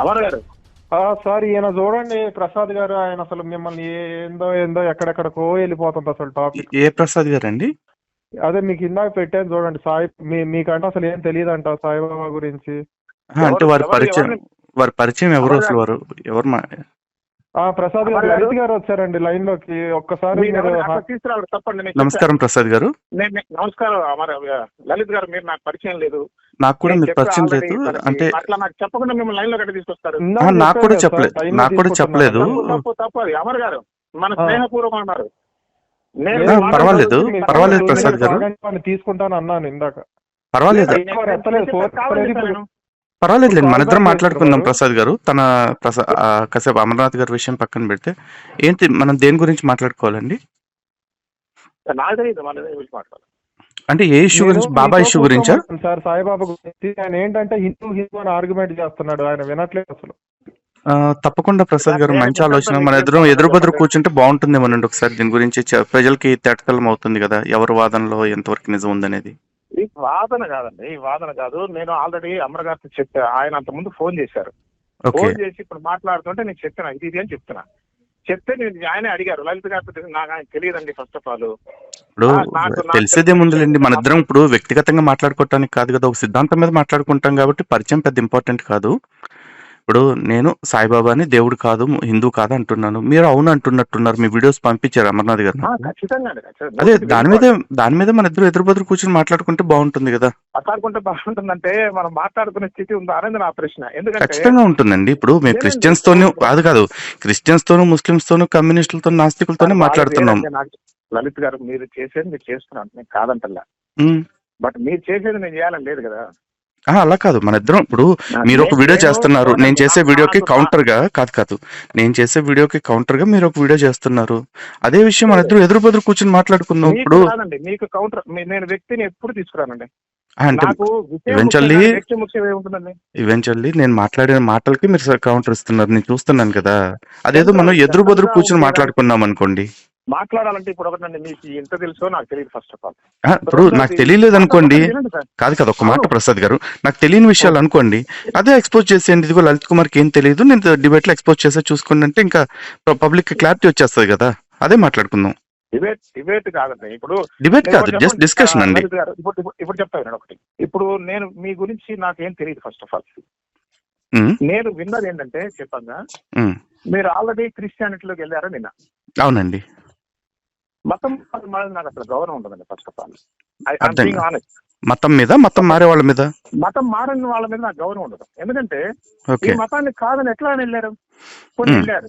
అమర్ గారు. సార్ ఈయన చూడండి ప్రసాద్ గారు, ఆయన అసలు మిమ్మల్ని ఏందో ఏందో ఎక్కడెక్కడికో వెళ్ళిపోతుంది అసలు టాపిక్. ఏ ప్రసాద్ గారు అండి? అదే మీకు ఇందాక పెట్టాను చూడండి, సాయి మీకంటే అసలు ఏం తెలియదంట సాయిబాబా గురించి. అంటే వారి పరిచయం ఎవరు అసలు? ఎవరు ప్రసాద్ గారు, లలిత్ గారు వచ్చారండి లైన్ లోకి. ఒక్కసారి తీసుకురావడం తప్పండి. నమస్కారం ప్రసాద్ గారు. నమస్కారం అమర్. లలిత్ గారు, మీరు నాకు పరిచయం లేదు. నాకు కూడా మీరు పరిచయం లేదు. అంటే అట్లా నాకు చెప్పకుండా మిమ్మల్ని లైన్ లో కట్టి తీసుకొస్తారు. నాకు కూడా చెప్పలేదు. తప్పు అది అమర్ గారు. మన స్నేహపూర్వకం అన్నారు. పర్వాలేదు ప్రసాద్ గారు, తీసుకుంటాను అన్నాను ఇందాక. పర్వాలేదులేండి, మన ఇద్దరం మాట్లాడుకుందాం. ప్రసాద్ గారు కాసేపు అమర్నాథ్ గారి విషయం పక్కన పెడితే ఏంటి మనం దేని గురించి మాట్లాడుకోవాలండి? నాకు తెలియదు మన మాట్లాడాలి అంటే ఏ ఇష్యూ గురించి? బాబా ఇష్యూ గురించా సార్? సాయిబాబా గురించి. ఆయన ఏంటంటే హిందూ అని ఆర్గ్యుమెంట్ చేస్తున్నాడు, ఆయన వినట్లేదు అసలు. తప్పకుండా ప్రసాద్ గారు, మంచి ఆలోచన. మన ఎదురు కూర్చుంటే బాగుంటుందేమోనండి. ఒకసారి దీని గురించి ప్రజలకి తేటతెల్లం అవుతుంది కదా, ఎవరి వాదనలో ఎంతవరకు నిజం ఉందనేది. ఈ వాదన కాదండి, ఈ వాదన కాదు. నేను ఆల్రెడీ అమర్ గారితో చెప్పా. ఆయన అంత ముందు ఫోన్ చేశారు. ఫోన్ చేసి ఇప్పుడు మాట్లాడుతుంటే నేను చెప్తున్నా ఇది అని చెప్తున్నా. చెప్తే నేను ఆయనే అడిగారు లలిత్ గారితో. నాకు ఆయన తెలియదండి ఫస్ట్ ఆఫ్ ఆల్. ఇప్పుడు తెలిసేదేముందిలేండి, మన ఇద్దరం ఇప్పుడు వ్యక్తిగతంగా మాట్లాడుకోవటానికి కాదు కదా, ఒక సిద్ధాంతం మీద మాట్లాడుకుంటాం కాబట్టి పరిచయం పెద్ద ఇంపార్టెంట్ కాదు. ఇప్పుడు నేను సాయిబాబాని దేవుడు కాదు, హిందూ కాదు అంటున్నాను, మీరు అవును అంటున్నట్టున్నారు. మీ వీడియోస్ పంపించారు అమర్నాథ్ గారు. అదే దాని మీద మన ఇద్దరు ఎదురు కూర్చొని మాట్లాడుకుంటే బాగుంటుంది కదా. మాట్లాడుకుంటే బాగుంటుందంటే మనం మాట్లాడుకునే స్థితి ఉందా అనేది నా ప్రశ్న. ఎందుకంటే ఖచ్చితంగా ఉంటుందండి. ఇప్పుడు మేము క్రిస్టియన్స్ తోనూ కాదు క్రిస్టియన్స్ తోనూ, ముస్లింస్ తోనూ, కమ్యూనిస్టులతో, నాస్తికులతోనే మాట్లాడుతున్నాం. లలిత్ గారు, మీరు చేసేది మీరు చేస్తున్నాను, నేను కాదంటల్లా. బట్ మీరు చేసేది నేను చేయాలని లేదు కదా. అలా కాదు, మన ఇద్దరం ఇప్పుడు మీరు ఒక వీడియో చేస్తున్నారు, నేను చేసే వీడియోకి కౌంటర్ గా కాదు నేను చేసే వీడియోకి కౌంటర్ గా మీరు ఒక వీడియో చేస్తున్నారు. అదే విషయం మన ఇద్దరు ఎదురు కూర్చొని మాట్లాడుకుందాం. ఇప్పుడు మీకు కౌంటర్ నేను వ్యక్తిని ఎప్పుడు తీసుకురానండి. అంటే ఈవెన్చువల్లీ నేను మాట్లాడిన మాటలకి మీరు కౌంటర్ ఇస్తున్నారు, నేను చూస్తున్నాను కదా. అదేదో మనం ఎదురు కూర్చొని మాట్లాడుకున్నాం అనుకోండి. మాట్లాడాలంటే ఇప్పుడు ఒకటండి, మీకు ఎంత తెలుసో నాకు తెలియదు ఫస్ట్ ఆఫ్ ఆల్. ఇప్పుడు నాకు తెలియలేదు అనుకోండి, కాదు ఒక మాట ప్రసాద్ గారు, నాకు తెలియని విషయాలు అనుకోండి, అదే ఎక్స్పోజ్ చేసేయండి. ఇదిగో లలిత్ కుమార్కి ఏం తెలియదు, నేను డిబేట్ లో ఎక్స్పోజ్ చేసే చూసుకుని అంటే ఇంకా పబ్లిక్ క్లారిటీ వచ్చేస్తుంది కదా. అదే మాట్లాడుకుందాం. డిబేట్ కాదండి, ఇప్పుడు డిబేట్ కాదు, జస్ట్ డిస్కషన్ అండి. ఇప్పుడు చెప్తా వినండి ఒకటి. ఇప్పుడు నేను మీ గురించి నాకేం తెలియదు ఫస్ట్ ఆఫ్ ఆల్. నేను విన్నది ఏంటంటే చెప్పంగా, మీరు ఆల్రెడీ క్రిస్టియానిటీలోకి వెళ్ళారా నిన్న? అవునండి. మతం నాకు అసలు గౌరవం ఉండదండి ఫస్ట్ ఆఫ్ ఆల్. మతం మీద, మతం మారే వాళ్ళ మీద, మతం మారిన వాళ్ళ మీద నాకు గౌరవం ఉండదు. ఎందుకంటే ఈ మతాన్ని కాదని ఎట్లా వెళ్ళారు? కొన్ని వెళ్ళారు,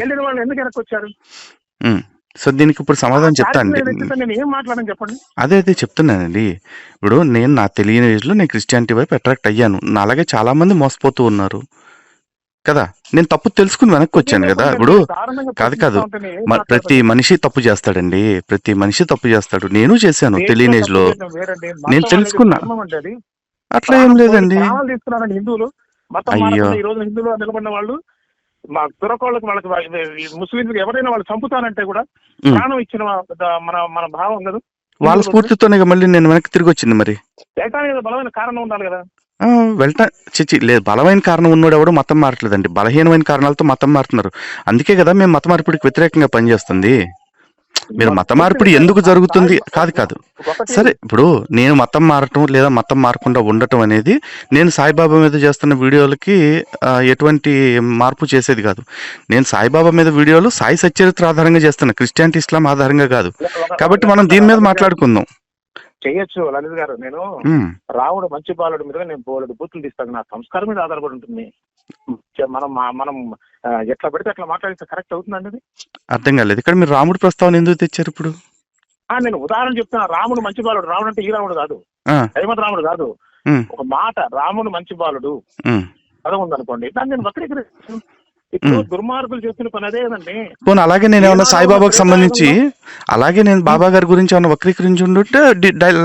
వెళ్ళిన వాళ్ళు ఎందుకు వెనక్కి వచ్చారు? సో దీనికి ఇప్పుడు సమాధానం చెప్తాను. నేను ఏం మాట్లాడని చెప్పండి. అదే చెప్తున్నానండి. ఇప్పుడు నేను నా తెలియని ఏజ్ లో నేను క్రిస్టియానిటీ వైపు అట్రాక్ట్ అయ్యాను. అలాగే చాలా మంది మోసపోతూ ఉన్నారు కదా. నేను తప్పు తెలుసుకుని వెనక్కి వచ్చాను కదా. ఇప్పుడు కాదు ప్రతి మనిషి తప్పు చేస్తాడండి, ప్రతి మనిషి తప్పు చేస్తాడు. నేను చేశాను తెలియని ఏజ్ లో, నేను తెలుసుకున్నా. అట్లా ఏం లేదండి. హిందువులు అయ్యో, ఈ రోజు హిందువులు నిలబడిన వాళ్ళు మా తురకోళ్ళకి, వాళ్ళకి ముస్లింలకు ఎవరైనా వాళ్ళు చంపుతానంటే కూడా ప్రాణం ఇచ్చిన మన భావం కదా. వాళ్ళ స్ఫూర్తితోనే మళ్ళీ నేను వెనక్కి తిరిగి వచ్చింది. మరి బలమైన కారణం ఉండాలి కదా. లేదు, బలమైన కారణం ఉన్నోడు ఎవడు మతం మారట్లేదండి. బలహీనమైన కారణాలతో మతం మారుతున్నారు. అందుకే కదా మేము మత మార్పిడికి వ్యతిరేకంగా పనిచేస్తుంది. మీరు మత మార్పిడి ఎందుకు జరుగుతుంది కాదు సరే, ఇప్పుడు నేను మతం మారటం లేదా మతం మారకుండా ఉండటం అనేది నేను సాయిబాబా మీద చేస్తున్న వీడియోలకి ఎటువంటి మార్పు చేసేది కాదు. నేను సాయిబాబా మీద వీడియోలు సాయి సచ్చరిత్ర ఆధారంగా చేస్తున్నా, క్రిస్టియానిటీ, ఇస్లాం ఆధారంగా కాదు. కాబట్టి మనం దీని మీద మాట్లాడుకుందాం. చెయ్యొచ్చు లలిత్ గారు. నేను రాముడు మంచి బాలుడు మీద నేను బోలెడు బూతులు తీస్తాను. నా సంస్కారం మీద ఆధారపడి ఉంటుంది. మనం ఎట్లా పెడితే అట్లా మాట్లాడితే కరెక్ట్ అవుతుందండి అది? అర్థం కాలేదు. ఇక్కడ మీరు రాముడు ప్రస్తావన ఎందుకు తెచ్చారు ఇప్పుడు? నేను ఉదాహరణ చెప్తున్నా. రాముడు మంచి బాలుడు. రాముడు అంటే ఈ రాముడు కాదు, హైమత్ రాముడు కాదు. ఒక మాట రాముడు మంచి బాలుడు పదం ఉందనుకోండి, దాన్ని నేను వక్రీకరిస్తాను. ఇప్పుడు దుర్మార్గులు చేస్తున్న పని అదే కదండి. అలాగే నేను ఏమన్నా సాయిబాబాకు సంబంధించి, అలాగే నేను బాబా గారి గురించి ఏమన్నా వక్రీకరించి ఉంటే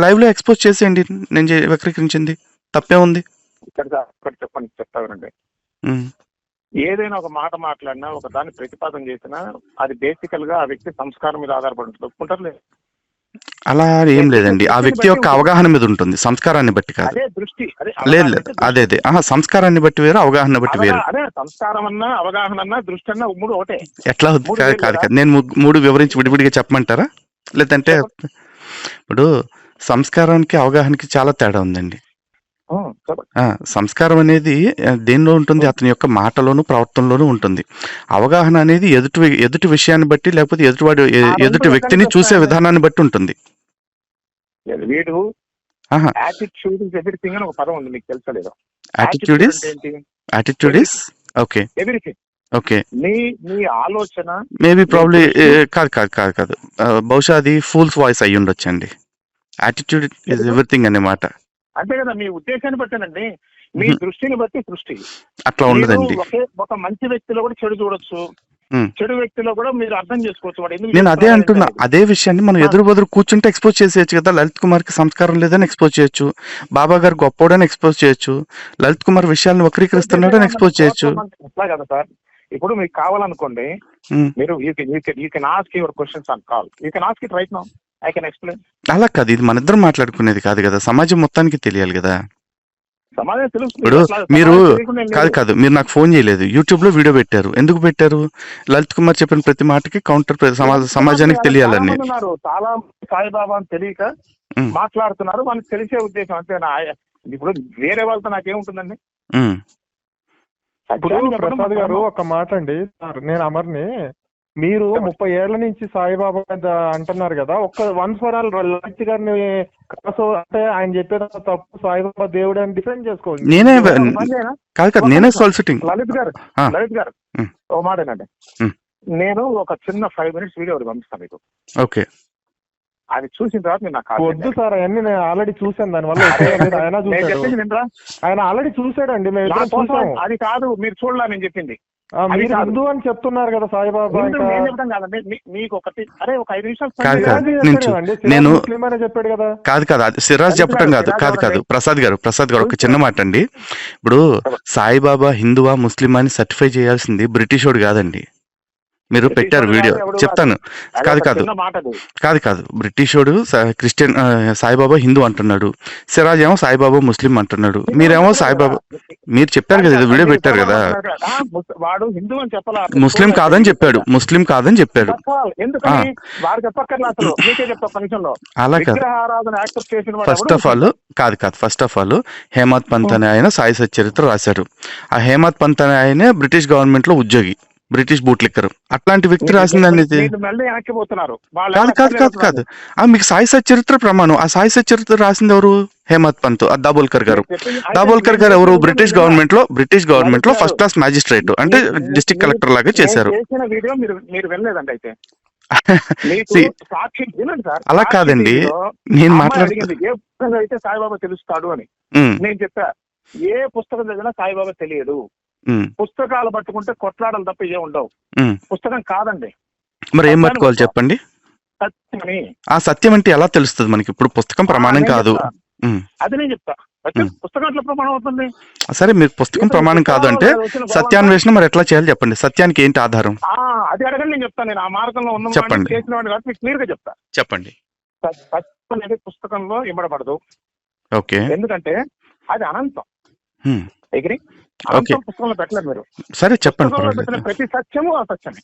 లైవ్ లో ఎక్స్పోజ్ చేసేయండి. నేను వక్రీకరించింది తప్పే ఉంది. చెప్పండి, చెప్తానండి. ఏదైనా ఒక మాట మాట్లాడినా, ఒక దాన్ని ప్రతిపాదన చేసినా అది బేసికల్ గా ఆ వ్యక్తి సంస్కారం మీద ఆధారపడి ఉంటుంది. ఒప్పుకుంటారు లేదు? అలా ఏం లేదండి. ఆ వ్యక్తి యొక్క అవగాహన మీద ఉంటుంది, సంస్కారాన్ని బట్టి కాదు. అదే దృష్టి, అదే లేదు అవగాహన లేదు, అంటే అదే దృష్టి. అదే సంస్కారాన్ని బట్టి వేరు, అవగాహన బట్టి వేరు. అదే సంస్కారం అన్నా, అవగాహన అన్నా, దృష్టి అన్నా మూడు ఒకటే. ఎట్లా అవుద్ది? మూడు కాదు వేరు కాదు కదా. కాదు. నేను మూడు వివరించి విడివిడిగా చెప్పమంటారా? లేదంటే చెప్పండి. ఇప్పుడు సంస్కారానికి అవగాహనకి చాలా తేడా ఉందండి. చెప్పండి. సంస్కారం అనేది దేనిలో ఉంటుంది? అతని యొక్క మాటలోను, ప్రవర్తనలోనూ ఉంటుంది. అవగాహన అనేది ఎదుటి విషయాన్ని బట్టి, లేకపోతే ఆ రెండు ఎదుటి ఎక్కడి వ్యక్తిని నుంచి చూసే వస్తాయండి? విధానాన్ని బట్టి ఉంటుంది. వీడు ఆహా! యాటిట్యూడ్ ఇస్ ఎవ్రీథింగ్ అని ఒక పదం ఉంది, మీకు తెలుసా లేదు? యాటిట్యూడ్ యాటిట్యూడ్ ఇస్ అంటే ఏంటి? Attitude is okay. Everything. Okay. నీ నీ ఆలోచన, మేబీ నీ ప్రాబ్లీ దృష్టి. కాదు. బహుశా అది ఫూల్స్ వాయిస్ అయ్యి ఉండొచ్చండి. యాటిట్యూడ్ ఇస్ ఎవ్రీథింగ్ అనే మాట. అంతే కదా, మీ ఉద్దేశాన్ని బట్టేనండి, మీ మ్హూ. దృష్టిని బట్టి సృష్టి. అట్లా మీరు ఉండదండి. ఒక మంచి వ్యక్తిలో కూడా చెడు చూడొచ్చు, మ్. చెడు వ్యక్తిలో కూడా మీరు అర్థం చేసుకోవచ్చు వాడు ఎందుకు నేను అదే చేస్తున్నాడు అంటున్నా. అనేది. అదే విషయాన్ని మనం ఆ, ఎదురు బదురు కూర్చుంటే ఎక్స్పోజ్ చేసేయచ్చు కదా. లలిత్ కుమార్ కి సంస్కారం లేదని ఎక్స్పోజ్ చేయొచ్చు, బాబా గారు గొప్పోడని ఎక్స్పోజ్ చేయొచ్చు, లలిత్ కుమార్ విషయాలను వక్రీకరిస్తున్నాడని ఎక్స్పోజ్ చేయొచ్చు. అట్లా కదా సార్. ఇప్పుడు మీకు కావాలనుకోండి, మ్. మీరు you can ask your questions on call, you can ask it right now, I can explain. అలా కాదు, ఇది మన ఇద్దరం మాట్లాడుకునేది కాదు కదా, సమాజం మొత్తానికి తెలియాలి కదా. సమాజం తెలుస్తుంది. ఇప్పుడు అట్లా మీరు సమాజం తెలియకుండా ఏం లేదు. కాదు మీరు నాకు ఫోన్ చేయలేదు, యూట్యూబ్ లో వీడియో పెట్టారు. ఎందుకు పెట్టారు? లలిత్ కుమార్ చెప్పిన ప్రతి మాటకి కౌంటర్ సమాజానికి చాలా తెలియాలని. మంది ఉన్నారు, చాలా సాయిబాబా అని తెలియక ఉమ్, మాట్లాడుతున్నారు, వాళ్ళకి తెలిసే ఉద్దేశం అంతేనా? ఇప్పుడు వేరే వాళ్ళతో నాకేముంటుందండి? ఉమ్, ఇప్పుడు ప్రసాద్ గారు ఒక మాట అండి సార్, నేను అమర్ని, మీరు 30 ఏళ్ల నుంచి సాయిబాబా మీద అంటున్నారు కదా, వన్స్ ఫర్ ఆల్ లలిత్ గారిని అంటే ఆయన చెప్పేది తప్పు, సాయిబాబా దేవుడు అని డిఫెండ్ చేసుకోండి. నేనే మందేనా? కాదు నేనే సాల్సిటింగ్. లలిత్ గారు, లలిత్ గారు ఉమ్, ఓ మాటేనండి, ఉమ్, నేను ఒక చిన్న 5 minutes వీడియో ఒకటి పంపిస్తాను మీకు. ఓకే. అది చూసిన తర్వాత మీరు నాకు కాల్ వద్దు చేయండి. సార్, అవన్నీ నేను ఆల్రెడీ చూసాను, దానివల్ల ఆయన నేను చూసాడు, చెప్పింది వినరా? ఆయన ఆల్రెడీ చూసాడండి, మేము నా ఇద్దరం కోసం చూసాము. అది కాదు, మీరు చూడలా నేను చెప్పింది. మీరు కాదు. హిందూ అని చెప్తున్నారు కదా సాయిబాబా, హిందూ ఇంకా నేను చెప్పడం కాదండి, మీకు ఒకటి, అరే ఒక 5 నిమిషాలు కాదు spend కాదు చేయండి. చెప్పాడు కదండి, నేను ముస్లిం అనే చెప్పాడు కదా. కాదు అది సిరాజ్ చెప్పడం కాదు. ప్రసాద్ గారు ఒక చిన్న మాట అండి. ఇప్పుడు సాయిబాబా హిందువా ముస్లిమా అని సర్టిఫై చేయాల్సింది బ్రిటిష్ వాడు కాదండి. మీరు పెట్టారు వీడియో, చెప్తాను. కాదు బ్రిటిష్ వాడు క్రిస్టియన్, సాయిబాబా హిందూ అంటున్నాడు, సిరాజ్ ఏమో సాయిబాబా ముస్లిం అంటున్నాడు, మీరేమో సాయిబాబా, మీరు చెప్పారు కదా, వీడియో పెట్టారు కదా. వాడు హిందూ అని చెప్పాలా, ముస్లిం కాదని చెప్పాడు. ఎందుకని వాడు చెప్పక్కర్లా, అసలు మీకే చెప్తా ఫంక్షన్లో. అలా కాదు. విగ్రహారాధన యాక్సెప్ట్ చేసిన ఫస్ట్ ఆఫ్ ఆల్ హేమత్ పంత్ అనే ఆయన సాయి సచ్చరిత్ర రాశారు. ఆ హేమత్ పంత్ అనే ఆయనే బ్రిటిష్ గవర్నమెంట్ లో ఉద్యోగి, బ్రిటిష్ బూట్లిక్కర్. అట్లాంటి వ్యక్తి రాసిందని కాదు. మీకు సాయి సచ్చరిత్ర ప్రమాణం. ఆ సాయి సచ్చరిత్ర రాసింది ఎవరు? హేమత్ పంత్. దాబోల్కర్ గారు ఎవరు? బ్రిటిష్ గవర్నమెంట్ లో ఫస్ట్ క్లాస్ మ్యాజిస్ట్రేట్, అంటే డిస్ట్రిక్ట్ కలెక్టర్ లాగా చేశారు. అలా కాదండి, నేను అయితే సాయిబాబా తెలుస్తాడు అని నేను చెప్పా. ఏ పుస్తకం చదివినా సాయిబాబా తెలియదు. పుస్తకాలు పట్టుకుంటే కొట్లాడలు తప్ప ఏ ఉండవు. పుస్తకం కాదండి. మరి ఏం పట్టుకోవాలి చెప్పండి? ఆ సత్యం అంటే ఎలా తెలుస్తుంది మనకి? ఇప్పుడు పుస్తకం ప్రమాణం కాదు. అది నేను చెప్తా. పుస్తకాల ప్రమాణం అవుతుంది. సరే, మీరు పుస్తకం ప్రమాణం కాదు అంటే సత్యాన్వేషణ మరి ఎట్లా చేయాలి చెప్పండి? సత్యానికి ఏంటి ఆధారం? అది అడగండి, నేను చెప్తాను. నేను ఆ మార్గంలో ఉన్న చెప్పండి, చేసిన వాడిని కాబట్టి మీకు క్లియర్ గా చెప్తా. చెప్పండి. సత్యం అనేది పుస్తకంలో ఇమ్మడబడదు. ఓకే. ఎందుకంటే అది అనంతం. పుస్తకంలో పెట్టలేదు మీరు. సరే చెప్పండి. ప్రతి సత్యము అసత్యమే.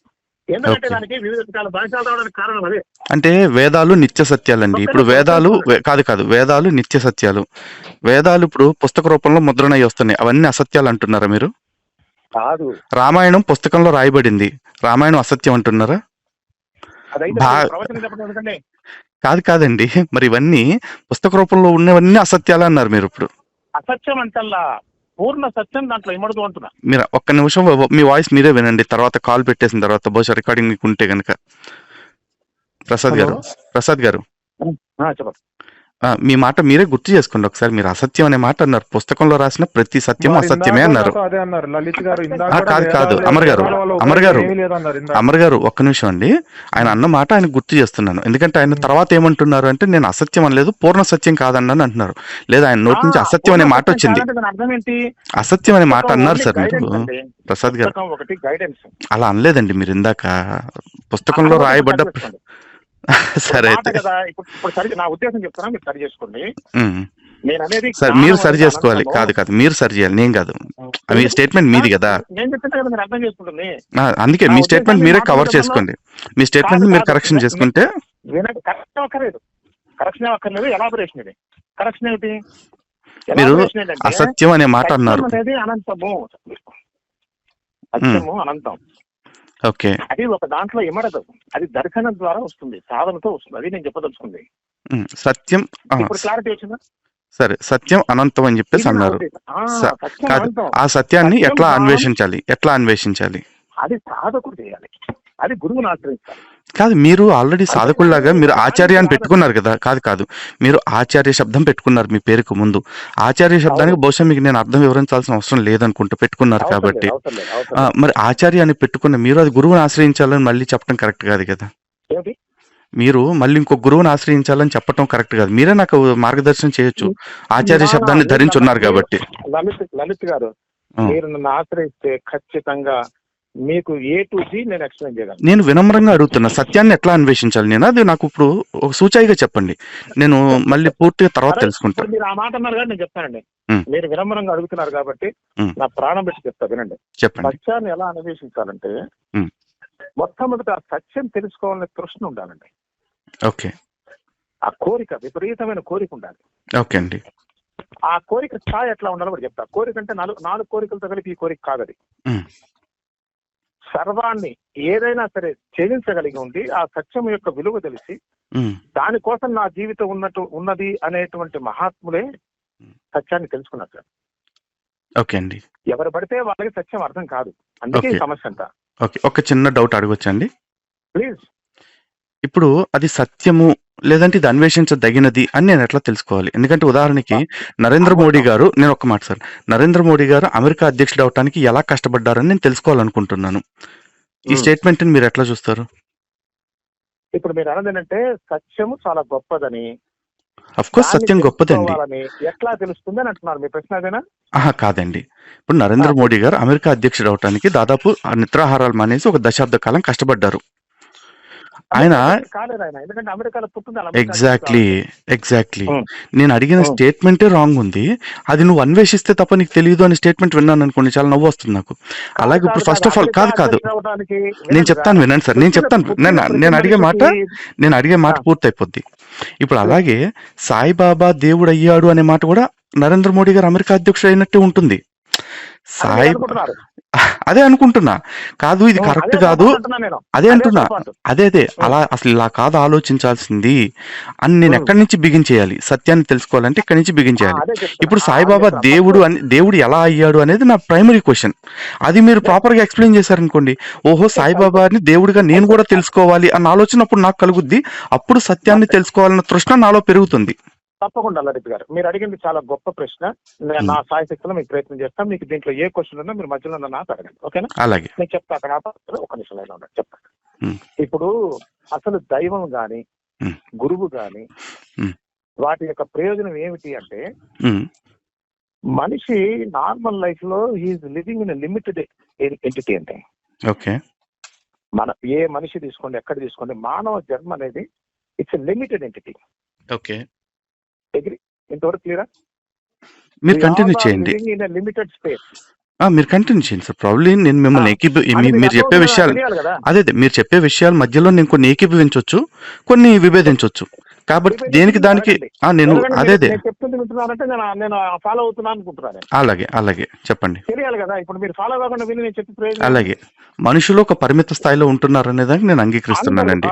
ఎందుకంటే దానికి వివిధ రకాల భాషలు రావడానికి కారణం అదే. అంటే వేదాలు నిత్య సత్యాలండి. ఇప్పుడు వేదాలు వేదాలు నిత్య సత్యాలు. వేదాలు ఇప్పుడు పుస్తక రూపంలో ముద్రణయ్యి వస్తున్నాయి, అవన్నీ అసత్యాలు అంటున్నారా మీరు? కాదు. రామాయణం పుస్తకంలో రాయబడింది, రామాయణం అసత్యం అంటున్నారా? కాదండి, మరి ఇవన్నీ పుస్తక రూపంలో ఉన్నవన్నీ అసత్యాలు అన్నారు మీరు. ఇప్పుడు అసత్యం అంటల్లా పూర్ణ సత్యం దాంట్లో ఇమ్మడదు అంటున్నా. మీరు ఒక్క నిమిషం మీ వాయిస్ మీరే వినండి, తర్వాత కాల్ పెట్టేసిన తర్వాత బహుశా రికార్డింగ్ మీకు ఉంటే కనుక. ప్రసాద్ గారు చెప్పండి. మీ మాట మీరే గుర్తు చేసుకోండి ఒకసారి. మీరు అసత్యం అనే మాట అన్నారు, పుస్తకంలో రాసిన ప్రతి సత్యం అసత్యమే అన్నారు. కాదు అమర్ గారు ఒక్క నిమిషం అండి. ఆయన అన్న మాట ఆయన గుర్తు చేస్తున్నాను, ఎందుకంటే ఆయన తర్వాత ఏమంటున్నారు అంటే నేను అసత్యం అనలేదు, పూర్ణ సత్యం కాదని అంటున్నారు. లేదా ఆయన నోటి నుంచి అసత్యం అనే మాట వచ్చింది. అసత్యం అనే మాట అన్నారు సార్ మీరు. ప్రసాద్ గారు అలా అనలేదండి మీరు ఇందాక. పుస్తకంలో రాయబడ్డ సరే మాట అయితే కదా. ఇప్పుడు సరి నా ఉద్దేశం చెప్తున్నా, మీరు సరి చేసుకోండి. ఉమ్. నేను అనేది సరే మీరు సరి చేసుకోవాలి. కాదు మీరు సరి చేయాలి, నేను కాదు. మీ స్టేట్మెంట్ మీది కదా. నేను చెప్తుంటే కదా మీరు అర్థం చేసుకుంటుంది. అందుకే నా మీ ఉద్దేశాన్ని స్టేట్మెంట్ మీరే కవర్ మాట్లాడడంలో చేసుకోండి. మీ స్టేట్మెంట్ కాదు మీరు కాదు కరెక్షన్ చేసుకుంటే. వినండి, కరెక్షన్ అక్కర్లేదు. కరెక్షన్ అక్కర్లేదు, ఎలాబరేషన్ ఇది. కరెక్షన్ ఏమిటి? మీరు ఎలాబరేషన్ ఏంటంటే అసత్యం అనే మాట సత్యం అన్నారు. అనేది అనంతము. సత్యము అనంతం. ఓకే. అది ఒక దాంట్లో ఇమడదు. అది దర్శనం ద్వారా వస్తుంది, సాధనతో వస్తుంది. అది నేను చెప్పదలుచుకుంది. సత్యం. ఇప్పుడు క్లారిటీ వచ్చిందా? సరే, సత్యం అనంతం అని చెప్పేసి అన్నారు. సత్యం కాదు, అనంతం. ఆ సత్యాన్ని సత్యం ఎట్లా జ్ఞానం. అన్వేషించాలి? అది సాధకుడు చేయాలి. అది గురువుని ఆశ్రయించాలి. కాదు, మీరు ఆల్రెడీ సాధకుల్లాగా మీరు ఆచార్య అని పెట్టుకున్నారు కదా. కాదు, మీరు ఆచార్య శబ్దం పెట్టుకున్నారు మీ పేరుకు ముందు. ఆచార్య శబ్దానికి బహుశా మీకు నేను అర్థం వివరించాల్సిన అవసరం లేదనుకుంటూ పెట్టుకున్నారు కాబట్టి. మరి ఆచార్య అని పెట్టుకున్న మీరు అది గురువుని ఆశ్రయించాలని మళ్ళీ చెప్పడం కరెక్ట్ కాదు కదా. ఏమిటి? మీరు మళ్ళీ ఇంకో గురువుని ఆశ్రయించాలని చెప్పడం కరెక్ట్ కాదు. మీరే నాకు మార్గదర్శనం చేయొచ్చు, ఆచార్య శబ్దాన్ని ధరించి ఉన్నారు కాబట్టి. లలిత్ గారు, మీరు నన్ను ఆశ్రయిస్తే ఖచ్చితంగా మీకు ఏ టు జి నేను ఎక్స్ప్లెయిన్ చేయగలను. నేను వినమ్రంగా అడుగుతున్నా, సత్యాన్ని ఎట్లా అన్వేషించాలి? నేను అది నాకు ఇప్పుడు ఒక సూచాయిగా చెప్పండి. నేను మళ్ళీ పూర్తిగా తర్వాత తెలుసుకుంటాను. మీరు ఆ మాట అన్నారు కానీ నేను చెప్తానండి. మీరు వినమ్రంగా అడుగుతున్నారు కాబట్టి నా ప్రాణం పెట్టి చెప్తా, వినండి. చెప్పండి. సత్యాన్ని ఎలా అన్వేషించాలంటే మొట్టమొదటి ఆ సత్యం తెలుసుకోవాలనే తృష్ణ ఉండాలండి. ఓకే. ఆ కోరిక, విపరీతమైన కోరిక ఉండాలి. ఓకే అండి. ఆ కోరిక స్థాయి ఎట్లా ఉండాలో కూడా చెప్తా. కోరిక అంటే నాలుగు కోరికలతో కలిపి ఈ కోరిక కాదది. సర్వాన్ని ఏదైనా సరే ఛేదించగలిగి ఉండి ఆ సత్యం యొక్క విలువ తెలిసి దానికోసం నా జీవితం ఉన్నది అనేటువంటి మహాత్ములే సత్యాన్ని తెలుసుకున్నారు. ఓకే అండి. ఎవరు పడితే వాళ్ళకి సత్యం అర్థం కాదు. అందుకే ఈ సమస్య అంతా. ఓకే, ఒక చిన్న డౌట్ అడగొచ్చండి? ప్లీజ్. ఇప్పుడు అది సత్యము లేదంటే ఇది అన్వేషించదగినది అని నేను ఎట్లా తెలుసుకోవాలి? ఎందుకంటే ఉదాహరణకి నరేంద్ర మోడీ గారు, నేను ఒక్క మాట సార్, నరేంద్ర మోడీ గారు అమెరికా అధ్యక్షుడు అవడానికి ఎలా కష్టపడ్డారని నేను తెలుసుకోవాలనుకుంటున్నాను. ఈ స్టేట్మెంట్ ని మీరు ఎట్లా చూస్తారు? ఇప్పుడు మీరు అన్నది ఏంటంటే సత్యము చాలా గొప్పదని. అఫ్ కోర్స్ సత్యం గొప్పదండి. ఎట్లా తెలుస్తుంది అని అంటున్నారు. మీ ప్రశ్న అదేనా? కాదండి. ఇప్పుడు నరేంద్ర మోడీ గారు అమెరికా అధ్యక్షుడు అవడానికి దాదాపు నిద్రాహారాలు మానేసి ఒక దశాబ్ద కాలం కష్టపడ్డారు. ఆయన ఎగ్జాక్ట్లీ నేను అడిగిన స్టేట్మెంటే రాంగ్ ఉంది. అది నువ్వు అన్వేషిస్తే తప్ప నీకు తెలియదు అనే స్టేట్మెంట్ విన్నాను అనుకోండి, చాలా నవ్వు వస్తుంది నాకు. అలాగే ఇప్పుడు ఫస్ట్ ఆఫ్ ఆల్ కాదు నేను చెప్తాను, వినండి సార్, నేను చెప్తాను. నేను అడిగే మాట పూర్తి అయిపోద్ది. ఇప్పుడు అలాగే సాయిబాబా దేవుడు అయ్యాడు అనే మాట కూడా నరేంద్ర మోడీ గారు అమెరికా అధ్యక్షుడు అయినట్టే ఉంటుంది. అదే అనుకుంటున్నా. కాదు, ఇది కరెక్ట్ కాదు, అదే అంటున్నా. అదే అలా అసలు ఇలా కాదు ఆలోచించాల్సింది అని నేను ఎక్కడి నుంచి బిగించేయాలి? సత్యాన్ని తెలుసుకోవాలంటే ఇక్కడి నుంచి బిగించేయాలి. ఇప్పుడు సాయిబాబా దేవుడు ఎలా అయ్యాడు అనేది నా ప్రైమరీ క్వశ్చన్. అది మీరు ప్రాపర్ గా ఎక్స్ప్లెయిన్ చేశారనుకోండి, ఓహో సాయిబాబాని దేవుడిగా నేను కూడా తెలుసుకోవాలి అన్న ఆలోచన అప్పుడు నాకు కలుగుద్ది. అప్పుడు సత్యాన్ని తెలుసుకోవాలన్న తృష్ణ నాలో పెరుగుతుంది. తప్పకుండా లలిత్ గారు, మీరు అడిగింది చాలా గొప్ప ప్రశ్న. నేను నా సాయశక్తిలో మీకు ప్రయత్నం చేస్తాను. మీకు దీంట్లో ఏ క్వశ్చన్ ఉన్నా మీరు మధ్యలో నాకు అడగండి, ఓకేనా? అలాగే నేను చెప్తా. అక్కడ ఒక నిమిషం లైన్లో ఉండండి, చెప్తాను. ఇప్పుడు అసలు దైవం గాని గురువు గాని వాటి యొక్క ప్రయోజనం ఏమిటి అంటే, మనిషి నార్మల్ లైఫ్ లో he's living in limited entity అంటే. ఓకే. ఏ మనిషి తీసుకోండి, ఎక్కడ తీసుకోండి, మానవ జన్మ అనేది ఇట్స్ లిమిటెడ్ ఎంటిటీ. ఓకే. ఇంతవరకు క్లియరా? మీరు కంటిన్యూ చేయండి. మీరు కంటిన్యూ చేయండి సార్. ప్రాబ్లీ నేను మిమ్మల్ని మీరు చెప్పే విషయాలు మీరు చెప్పే విషయాల మధ్యలో నేను కొన్ని ఏకీభవించవచ్చు, కొన్ని విభేదించవచ్చు. కాబట్టి దేనికి దానికి నేను చెప్తుంది వింటున్నారంటే నేను ఫాలో అవుతున్నాను అనుకుంటున్నాను. అలాగే చెప్పండి. తెలియాలి కదా. ఇప్పుడు మీరు ఫాలో కాకుండా విని నేను చెప్పి అలాగే మనుషులు ఒక పరిమిత స్థాయిలో ఉంటున్నారు అనేదానికి నేను అంగీకరిస్తున్నానండి.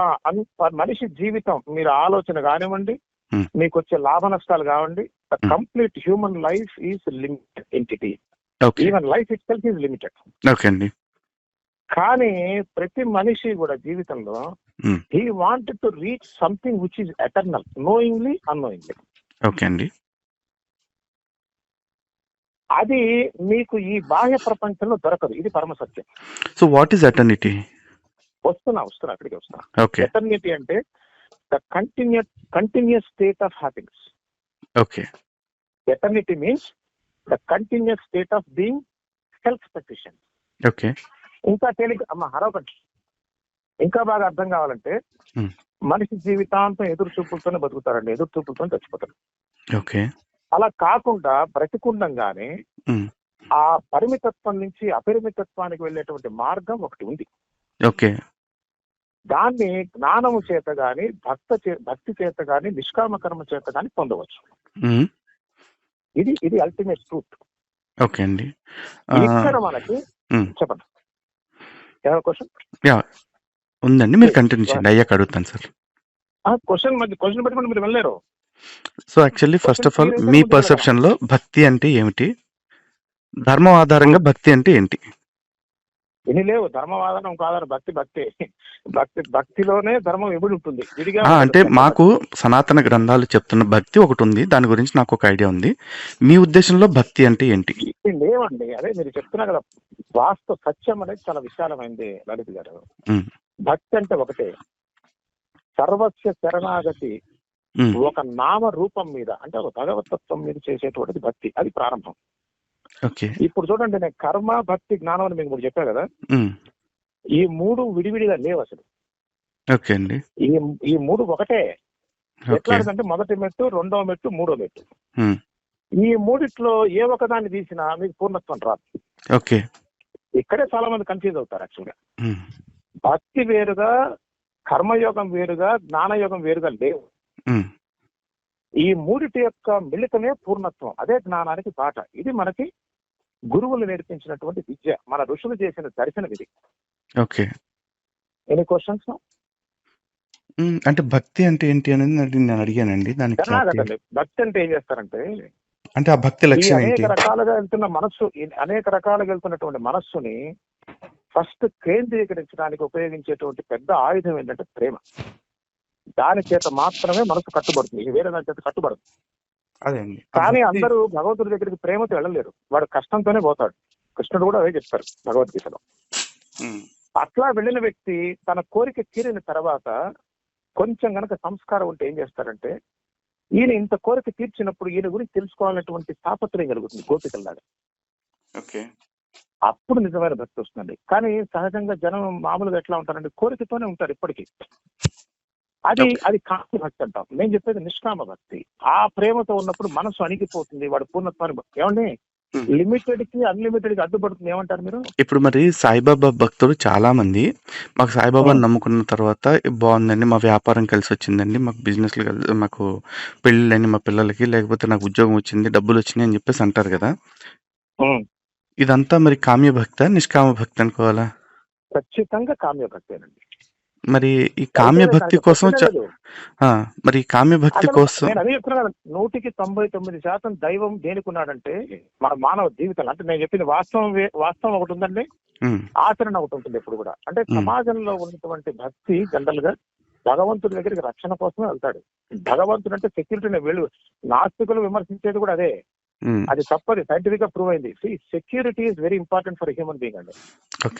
మనిషి జీవితం మీరు ఆలోచన కానివ్వండి, మీకు వచ్చే లాభ నష్టాలు కావండి, complete human life is limited entity. Even life itself is limited. Okay అండి. కానీ ప్రతి మనిషి కూడా జీవితంలో he wanted to reach something which is eternal, knowingly unknowingly. Okay అండి. అది మీకు ఈ బాహ్య ప్రపంచంలో దొరకదు. ఇది పరమ సత్యం. So what is eternity? వస్తున్నా అక్కడికి వస్తున్నా. ఎటర్నిటీ అంటే the continuous state of happiness. Okay. Eternity means the continuous state of being self-sufficient. Okay. ఇంకా తేలిక అమ్మ హరవకండి, ఇంకా బాగా అర్థం కావాలంటే మనిషి జీవితాంతం ఎదురు చూపులతోనే బతుకుతారండి, ఎదురు చూపులతో చచ్చిపోతారు. ఓకే. అలా కాకుండా బ్రతికుండంగానే ఉమ్, ఆ పరిమితత్వం నుంచి అపరిమితత్వానికి వెళ్ళేటువంటి మార్గం ఒకటి ఉంది. ఓకే. దాన్ని జ్ఞానము చేత గాని భక్తి చేత గాని నిష్కామ కర్మ చేత గాని పొందవచ్చు. ఉమ్, ఇది అల్టిమేట్ ట్రూత్. ఓకే అండి. ఇక్కడ మనకి ఉమ్, చెప్పండి, ఏమైనా క్వశ్చన్? యా, ఉందండి, మీరు కంటిన్యూ చేయండి, అయ్యాక అడుగుతాను సార్. క్వశ్చన్ పెట్టుకుంటే మీరు వెళ్ళలేరు. So actually first of all me perception లో భక్తి అంటే ఏమిటి, ధర్మం ఆధారంగా భక్తి అంటే ఏంటి? ఇన్ని లేవు, ధర్మవాదనం కాదని భక్తిలోనే ధర్మం ఇమిడి ఉంటుంది విడిగా. అంటే మాకు సనాతన గ్రంథాలు చెప్తున్న భక్తి ఒకటి ఉంది, దాని గురించి నాకు ఒక ఐడియా ఉంది. మీ ఉద్దేశంలో భక్తి అంటే ఏంటి? లేవండి, అదే మీరు చెప్తున్నా కదా, వాస్తవ సత్యం అనేది చాలా విశాలమైంది లలిత్ గారు. భక్తి అంటే ఒకటే, సర్వస్వ శరణాగతి ఒక నామ రూపం మీద, అంటే ఒక భగవతత్వం మీద చేసేటువంటిది భక్తి. అది ప్రారంభం. ఇప్పుడు చూడండి, నేను కర్మ భక్తి జ్ఞానం అని మీకు మూడు చెప్పా కదా, ఈ మూడు విడివిడిగా లేవు అసలు. ఈ మూడు ఒకటే. ఎట్లాంటిదంటే మొదటి మెట్టు, రెండవ మెట్టు, మూడో మెట్టు. ఈ మూడిట్లో ఏ ఒకదాన్ని తీసినా మీకు పూర్ణత్వం రాదు. ఇక్కడే చాలా మంది కన్ఫ్యూజ్ అవుతారు. యాక్చువల్గా భక్తి వేరుగా, కర్మయోగం వేరుగా, జ్ఞానయోగం వేరుగా లేవు. ఈ మూడిటి యొక్క మిళితమే పూర్ణత్వం. అదే జ్ఞానానికి బాట. ఇది మనకి గురువులు నేర్పించినటువంటి విద్య, మన ఋషులు చేసిన దర్శనం ఇది. Any questions? అంటే భక్తి అంటే ఏంటి అనేది నేను అడిగానండి. దానికి భక్తి అంటే ఏం చేస్తారంటే, అంటే ఆ భక్తి లక్ష్యం అనేక రకాలుగా వెళ్తున్న మనస్సు, అనేక రకాలుగా వెళ్తున్నటువంటి మనస్సుని ఫస్ట్ కేంద్రీకరించడానికి ఉపయోగించేటువంటి పెద్ద ఆయుధం ఏంటంటే ప్రేమ. దాని చేత మాత్రమే మనసు కట్టుబడుతుంది, వేరే దాని చేత కట్టుబడదు. కానీ అందరూ భగవంతుడి దగ్గరికి ప్రేమతో వెళ్ళలేరు, వాడు కష్టంతోనే పోతాడు. కృష్ణుడు కూడా అదే చెప్తారు భగవద్గీతలో. అట్లా వెళ్ళిన వ్యక్తి తన కోరిక తీరిన తర్వాత కొంచెం గనక సంస్కారం ఉంటే ఏం చేస్తారంటే, ఈయన ఇంత కోరిక తీర్చినప్పుడు ఈయన గురించి తెలుసుకోవాలనేటువంటి తాపత్రయం కలుగుతుంది గోపికల్లాగా. అప్పుడు నిజమైన భక్తి వస్తుందండి. కానీ సహజంగా జనం మామూలుగా ఎట్లా ఉంటారంటే, కోరికతోనే ఉంటారు ఇప్పటికీ. అది కామ భక్తి అంటాం. నేను చెప్పేది నిష్కామ భక్తి. ఆ ప్రేమతో ఉన్నప్పుడు మనసు అణిగిపోతుంది, వాడు పూర్ణత్వాన్ని. ఏమండి, లిమిటెడ్ కి అన్లిమిటెడ్ కి అడ్డుపడుతుంది. ఏమంటారు మీరు? ఇప్పుడు మరి సాయిబాబా భక్తులు చాలా మంది మాకు సాయిబాబాని నమ్ముకున్న తర్వాత బాగుందండి, మా వ్యాపారం కలిసి వచ్చిందండి, మాకు బిజినెస్లు కలిసి, మాకు పెళ్ళిళ్ళని మా పిల్లలకి, లేకపోతే నాకు ఉద్యోగం వచ్చింది, డబ్బులు వచ్చినాయి అని చెప్పేసి అంటారు కదా. ఇదంతా మరి కామ్య భక్త, నిష్కామ భక్తి అనుకోవాలా? ఖచ్చితంగా కామ్య భక్తేనండి. మరి ఈ కామ్య భక్తి కోసం మరి కామ్య భక్తి కోసం నేను అదే చెప్తున్నాను, 99% దైవం దేనికున్నాడంటే మన మానవ జీవితం. అంటే నేను చెప్పిన వాస్తవం ఒకటి ఉందండి, ఆచరణ ఒకటి ఉంటుంది ఎప్పుడు కూడా. అంటే సమాజంలో ఉన్నటువంటి భక్తి జనరల్ గా భగవంతుడి దగ్గరికి రక్షణ కోసమే వెళ్తాడు. భగవంతుడు అంటే సెక్యూరిటీని వెళ్ళు. నాస్తికులు విమర్శించేది కూడా అదే. అది తప్పది, సైంటిఫిక్ గా ప్రూవ్ అయింది. Security is very important for human being అండి.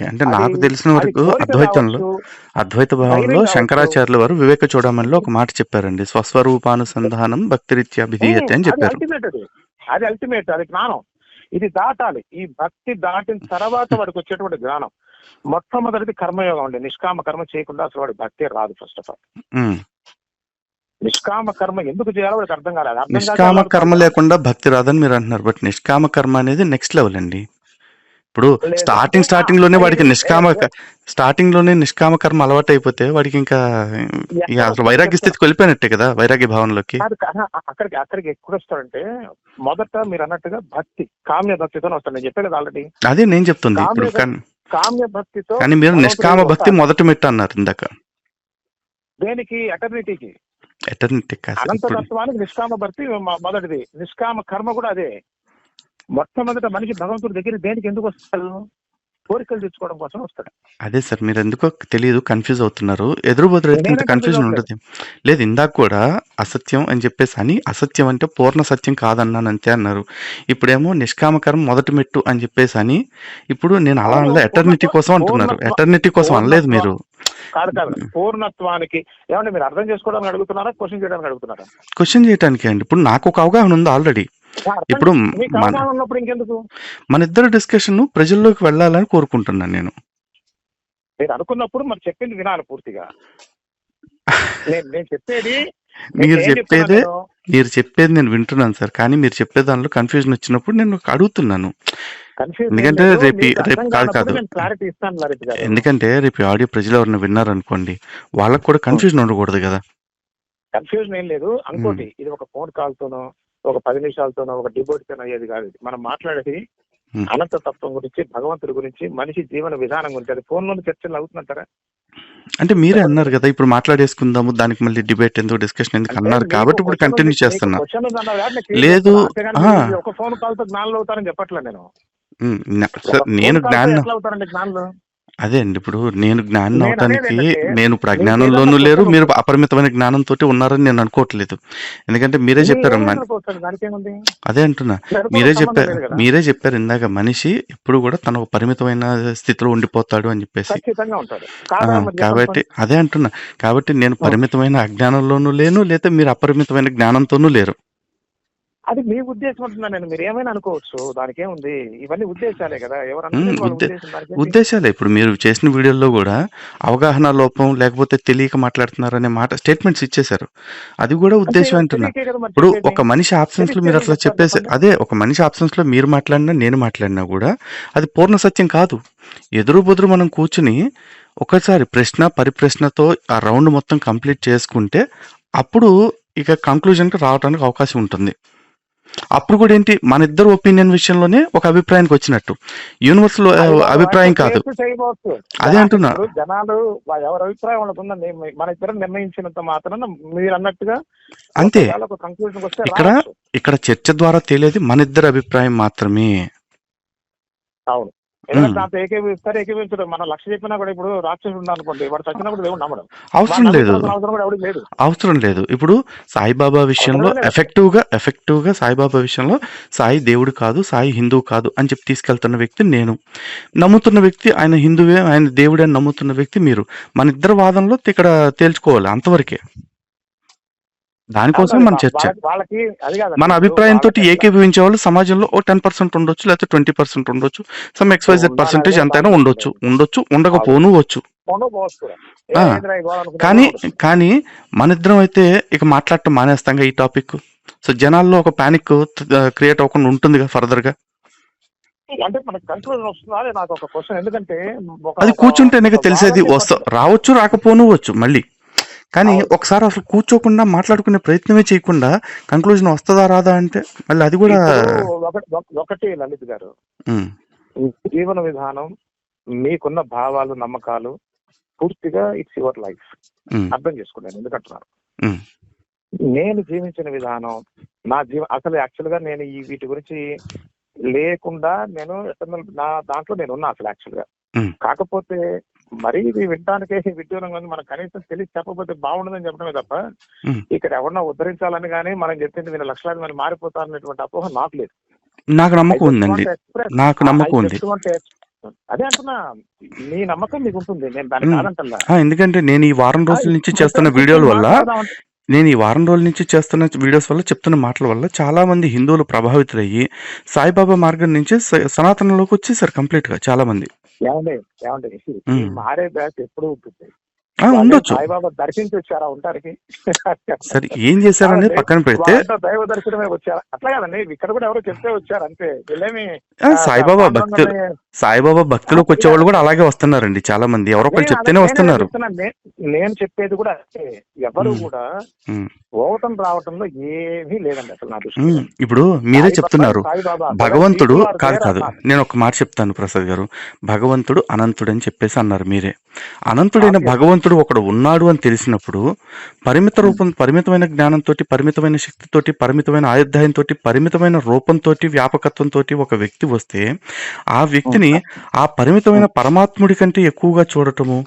అంటే నాకు తెలిసిన వరకు అద్వైత భావంలో శంకరాచార్యుల వారు వివేక చూడమనిలో ఒక మాట చెప్పారండి, స్వస్వరూపానుసంధానం భక్తిరీత్యా విధీయతే అని చెప్పారు. అది అల్టిమేట్, అది జ్ఞానం. ఇది దాటాలి. ఈ భక్తి దాటిన తర్వాత వాడికి వచ్చేటువంటి జ్ఞానం. మొట్టమొదటిది కర్మయోగం అండి. నిష్కామ కర్మ చేయకుండా అసలు వాడి భక్తి రాదు. ఫస్ట్ ఆఫ్ ఆల్ నిష్కామ కర్మ ఎందుకు చేయాలో వాడికి అర్థం కాలేదు. నిష్కామ కర్మ లేకుండా భక్తి రాదని మీరు అంటున్నారు, బట్ నిష్కామ కర్మ అనేది నెక్స్ట్ లెవెల్ అండి. ఇప్పుడు స్టార్టింగ్ లోనే వాడికి నిష్కామ కర్మ అలవాటు అయిపోతే వాడికి ఇంకా అసలు వైరాగ్య స్థితికి వెళ్ళిపోయినట్టే కదా, వైరాగ్య భావనలోకి. అక్కడికి ఎక్కడ వస్తాడంటే, మొదట మీరు అన్నట్టుగా భక్తి కామ్య భక్తితో వస్తాడు. నేను చెప్పాను కదా ఆల్రెడీ, అదే నేను చెప్తుంది ఇప్పుడు. కామ్య భక్తితో, కానీ మీరు నిష్కామ భక్తి మొదటి మెట్టు అన్నారు ఇందాక. దేనికి? ఎటర్నిటీకి, అనంతతత్వానికి నిష్కామ భక్తి మొదటిది. నిష్కామ కర్మ కూడా అదే. మొట్టమొదట మనిషి భగవంతుడి దగ్గర దేనికి ఎందుకు వస్తాడు? కోరికలు తెచ్చుకోవడం కోసం వస్తాడు. అదే సార్, మీరు ఎందుకో తెలియదు కన్ఫ్యూజ్ అవుతున్నారు. ఎదురు బదులు ఇంత కన్ఫ్యూజన్ ఉండదు. లేదు, ఇందాక కూడా అసత్యం అని చెప్పేసి అని, అసత్యం అంటే పూర్ణ సత్యం కాదన్నాను అంతే అన్నారు. ఇప్పుడేమో నిష్కామ కర్మ మొదటి మెట్టు అని చెప్పేసి అని, ఇప్పుడు నేను అలా అనలే, ఎటర్నిటీ కోసం అంటున్నారు. ఎటర్నిటీ కోసం అనలేదు మీరు. కాదు, పూర్ణత్వానికి. ఏమంటే మీరు అర్థం చేసుకోవడానికి అడుగుతున్నారా, క్వశ్చన్ చేయడానికి అడుగుతున్నారా? క్వశ్చన్ చేయడానికి అండి. ఇప్పుడు నాకు ఒక అవగాహన ఉంది ఆల్రెడీ. ఇప్పుడు మన ఇద్దరు డిస్కషన్ ప్రజల్లోకి వెళ్ళాలని కోరుకుంటున్నాను నేను. మీరు అనుకున్నప్పుడు మరి చెప్పింది వినాలి పూర్తిగా. నేను చెప్పేది మీరు ఏం చెప్తున్నా చెప్పేదే నేను? మీరు చెప్పేది నేను వింటున్నాను సార్, కానీ మీరు చెప్పే దానిలో కన్ఫ్యూజన్ వచ్చినప్పుడు నేను అడుగుతున్నాను. కన్ఫ్యూజ్ ఏం ఎందుకంటే లేదు. రేపు మీకు రేపు అర్థం కాదు కానప్పుడు కాదు నేను క్లారిటీ ఇస్తాను లలిత్ గారు. ఎందుకంటే రేపు ఈ ఆడియో ప్రజలు ఎవరైనా విన్నారనుకోండి, వాళ్ళకు కూడా కన్ఫ్యూజన్ ఉండకూడదు కదా. కన్ఫ్యూజన్ ఏం లేదు. ఇంకోటి, ఇది ఒక ఫోన్ కాల్ తోనో ఒక 10 నిమిషాలతోనో ఒక డిబేట్ తోనో అయ్యేది కాదు. ఇది మనం మాట్లాడేది అనంత తత్వం గురించి, భగవంతుడి గురించి, మనిషి జీవన విధానం గురించి. అది ఫోన్ లోని చర్చలు అవుతుంటారా? అంటే మీరే అన్నారు కదా ఇప్పుడు మాట్లాడేసుకుందాము, దానికి మళ్ళీ డిబేట్ ఎందుకు, డిస్కషన్ ఎందుకు అన్నారు కాబట్టి ఇప్పుడు కంటిన్యూ చేస్తున్నా. లేదు ఒక ఫోన్ కాల్ తో జ్ఞానులు అవుతారని చెప్పట్లే నేను. సార్ నేను జ్ఞానం ఎట్లా అవుతారండి జ్ఞానులు? అదే అండి, ఇప్పుడు నేను జ్ఞానం నేను అవటానికి అనేది ఏంటంటే, నేను ఇప్పుడు అజ్ఞానంలోనూ మీకు లేరు, ఏదైనా మీరు అపరిమితమైన జ్ఞానంతో ఉన్నారని నేను అనుకోవట్లేదు. ఎందుకంటే మీరే చెప్పారమ్మా, దానికి ఏముంది? అదే అంటున్నా, మీరే చెప్పారు ఇందాక, మనిషి ఎప్పుడు కూడా తన ఒక పరిమితమైన స్థితిలో ఉండిపోతాడు అని చెప్పేసి. ఖచ్చితంగా ఉంటాడు. కాబట్టి అదే అంటున్నా, కాబట్టి నేను పరిమితమైన అజ్ఞానంలోనూ లేను, లేదా మీరు అపరిమితమైన జ్ఞానంతోనూ లేరు. అది మీ ఉద్దేశం అంటున్నా నేను. మీరు ఏమైనా అనుకోవచ్చు, దానికి ఏముంది. ఇవన్నీ ఉద్దేశాలే కదా. ఎవరు ఉద్దేశాలే. ఇప్పుడు మీరు చేసిన వీడియోల్లో కూడా అవగాహన లోపం లేకపోతే తెలియక మాట్లాడుతున్నారనే మాట స్టేట్మెంట్స్ ఇచ్చేశారు. అది కూడా ఉద్దేశం అంటున్నా. ఇప్పుడు ఒక మనిషి ఆబ్సెన్స్ లో మీరు అట్లా చెప్పేసి, అదే ఒక మనిషి ఆబ్సెన్స్ లో మీరు మాట్లాడినా నేను మాట్లాడినా కూడా అది పూర్ణ సత్యం కాదు. ఎదురు బుదురు మనం కూర్చుని ఒకసారి ప్రశ్న పరిప్రశ్నతో ఆ రౌండ్ మొత్తం కంప్లీట్ చేసుకుంటే అప్పుడు ఇక కంక్లూజన్కి రావడానికి అవకాశం ఉంటుంది. అప్పుడు కూడా ఏంటి, మన ఇద్దరు ఒపీనియన్ విషయంలోనే ఒక అభిప్రాయానికి వచ్చినట్టు, యూనివర్సల్ అభిప్రాయం కాదు. అదే అంటున్నా, జనాలు ఎవరి అభిప్రాయం వాళ్ళకు ఉందండి. మన ఇద్దరం నిర్ణయించినంత మాత్రం మీరు అన్నట్టుగా అంతే. ఇక్కడ చర్చ ద్వారా తెలియదు మన ఇద్దరు అభిప్రాయం మాత్రమే. అవును. ఎందుకంటే దాంతో ఏకీభవిస్తారు. మనం లక్ష్య చెప్పినా కూడా, ఇప్పుడు రాక్షసుడు ఉన్నారనుకోండి, వాడు చచ్చినప్పుడు దేవుడు నమ్మడం అవసరం లేదు. ఇప్పుడు సాయిబాబా విషయంలో ఎఫెక్టివ్ గా సాయిబాబా విషయంలో సాయి దేవుడు కాదు, సాయి హిందువు కాదు అని చెప్పి తీసుకెళ్తున్న వ్యక్తి నేను, నమ్ముతున్న వ్యక్తి ఆయన హిందువే, ఆయన దేవుడే అని నమ్ముతున్న వ్యక్తి మీరు. మన ఇద్దరు వాదనలో ఇక్కడ తేల్చుకోవాలి, అంతవరకే. దానికోసం మన చర్చ. మన అభిప్రాయంతో ఏకీభవించే వాళ్ళు సమాజంలో 10% ఉండొచ్చు, లేకపోతే 20% ఉండొచ్చు, సమ్ XYZ% ఎంతైనా ఉండొచ్చు, ఉండకపోవచ్చు. కానీ మన ఇద్దరం అయితే ఇక మాట్లాడటం మానేస్తాం ఈ టాపిక్. సో జనాల్లో ఒక పానిక్ క్రియేట్ అవ్వకుండా ఉంటుంది కదా ఫర్దర్ గా. అంటే మనకు కన్క్లూజన్ వస్తుందా? నాకు ఒక క్వశ్చన్. ఎందుకంటే అది కూర్చుంటేనే తెలిసేది. రావచ్చు, రాకపోవచ్చు మళ్ళీ. కానీ ఒకసారి అసలు కూర్చోకుండా మాట్లాడుకునే ప్రయత్నమే చేయకుండా కంక్లూజన్ వస్తుందా రాదా అంటే మళ్ళీ అది కూడా ఒకటి. లలిత్ గారు, జీవన విధానం, మీకున్న భావాలు, నమ్మకాలు పూర్తిగా ఇట్స్ యువర్ లైఫ్. అర్థం చేసుకున్నాను ఎందుకంటున్నారు. నేను జీవించిన విధానం, నా అసలు యాక్చువల్ గా నేను ఈ వీటి గురించి లేకుండా నేను నా దాంట్లో నేను ఉన్నా అసలు యాక్చువల్ గా. కాకపోతే మరీ ఇది వినడానికే విడ్డూరంగా ఉంది. మనకు కనీసం తెలిసి చెప్పకపోతే బాగుండదని చెప్పడమే తప్ప ఇక్కడ ఎవరన్నా ఉద్ధరించాలని కానీ మనం చెప్పింది నేను లక్షలాది మంది మారిపోతారనేటువంటి అపోహ నాకు లేదు. నాకు నమ్మకం ఉందండి, నాకు నమ్మకం ఉంది. అదే అంటున్నా, మీ నమ్మకం మీకు ఉంటుంది, నేను దాన్ని కాదంటల్లా. ఎందుకంటే నేను ఈ వారం రోజుల నుంచి చేస్తున్న వీడియోల వల్ల, వీడియోస్ వల్ల, చెప్తున్న మాటల వల్ల చాలా మంది హిందువులు ప్రభావితులయ్యి సాయిబాబా మార్గం నుంచి సనాతనంలోకి వచ్చేసారు కంప్లీట్ గా చాలా మంది. మారే బ్యాచ్ ఎప్పుడు ఉంటుంది, ఉండొచ్చు. సాయిబాబా దర్శించి వచ్చారా ఉంటారికి? సరే, ఏం చేశారనేది పక్కన పెడితే దైవ దర్శనమే వచ్చారా? అట్లా కదండి, ఇక్కడ కూడా ఎవరో చెప్తే వచ్చారు అంతే. సాయిబాబా భక్తులకు వచ్చేవాళ్ళు కూడా అలాగే వస్తున్నారండి చాలా మంది, ఎవరొకరు చెప్తేనే వస్తున్నారు. నేను చెప్పేది కూడా ఎవరు కూడా పోవటం రావటంలో ఏమీ లేదండి అసలు నా దృష్టిలో. ఇప్పుడు మీరే చెప్తున్నారు భగవంతుడు కాదు. నేను ఒక మాట చెప్తాను ప్రసాద్ గారు, భగవంతుడు అనంతుడు అని చెప్పేసి అన్నారు మీరే. అనంతుడైన భగవంతుడు ఒకడు ఉన్నాడు అని తెలిసినప్పుడు పరిమితమైన జ్ఞానంతో, పరిమితమైన శక్తితోటి, పరిమితమైన ఆయుర్దాయంతో, పరిమితమైన రూపంతో, వ్యాపకత్వంతో ఒక వ్యక్తి వస్తే ఆ వ్యక్తిని ఆ పరిమితమైన పరమాత్ముడి కంటే ఎక్కువగా చూడటము,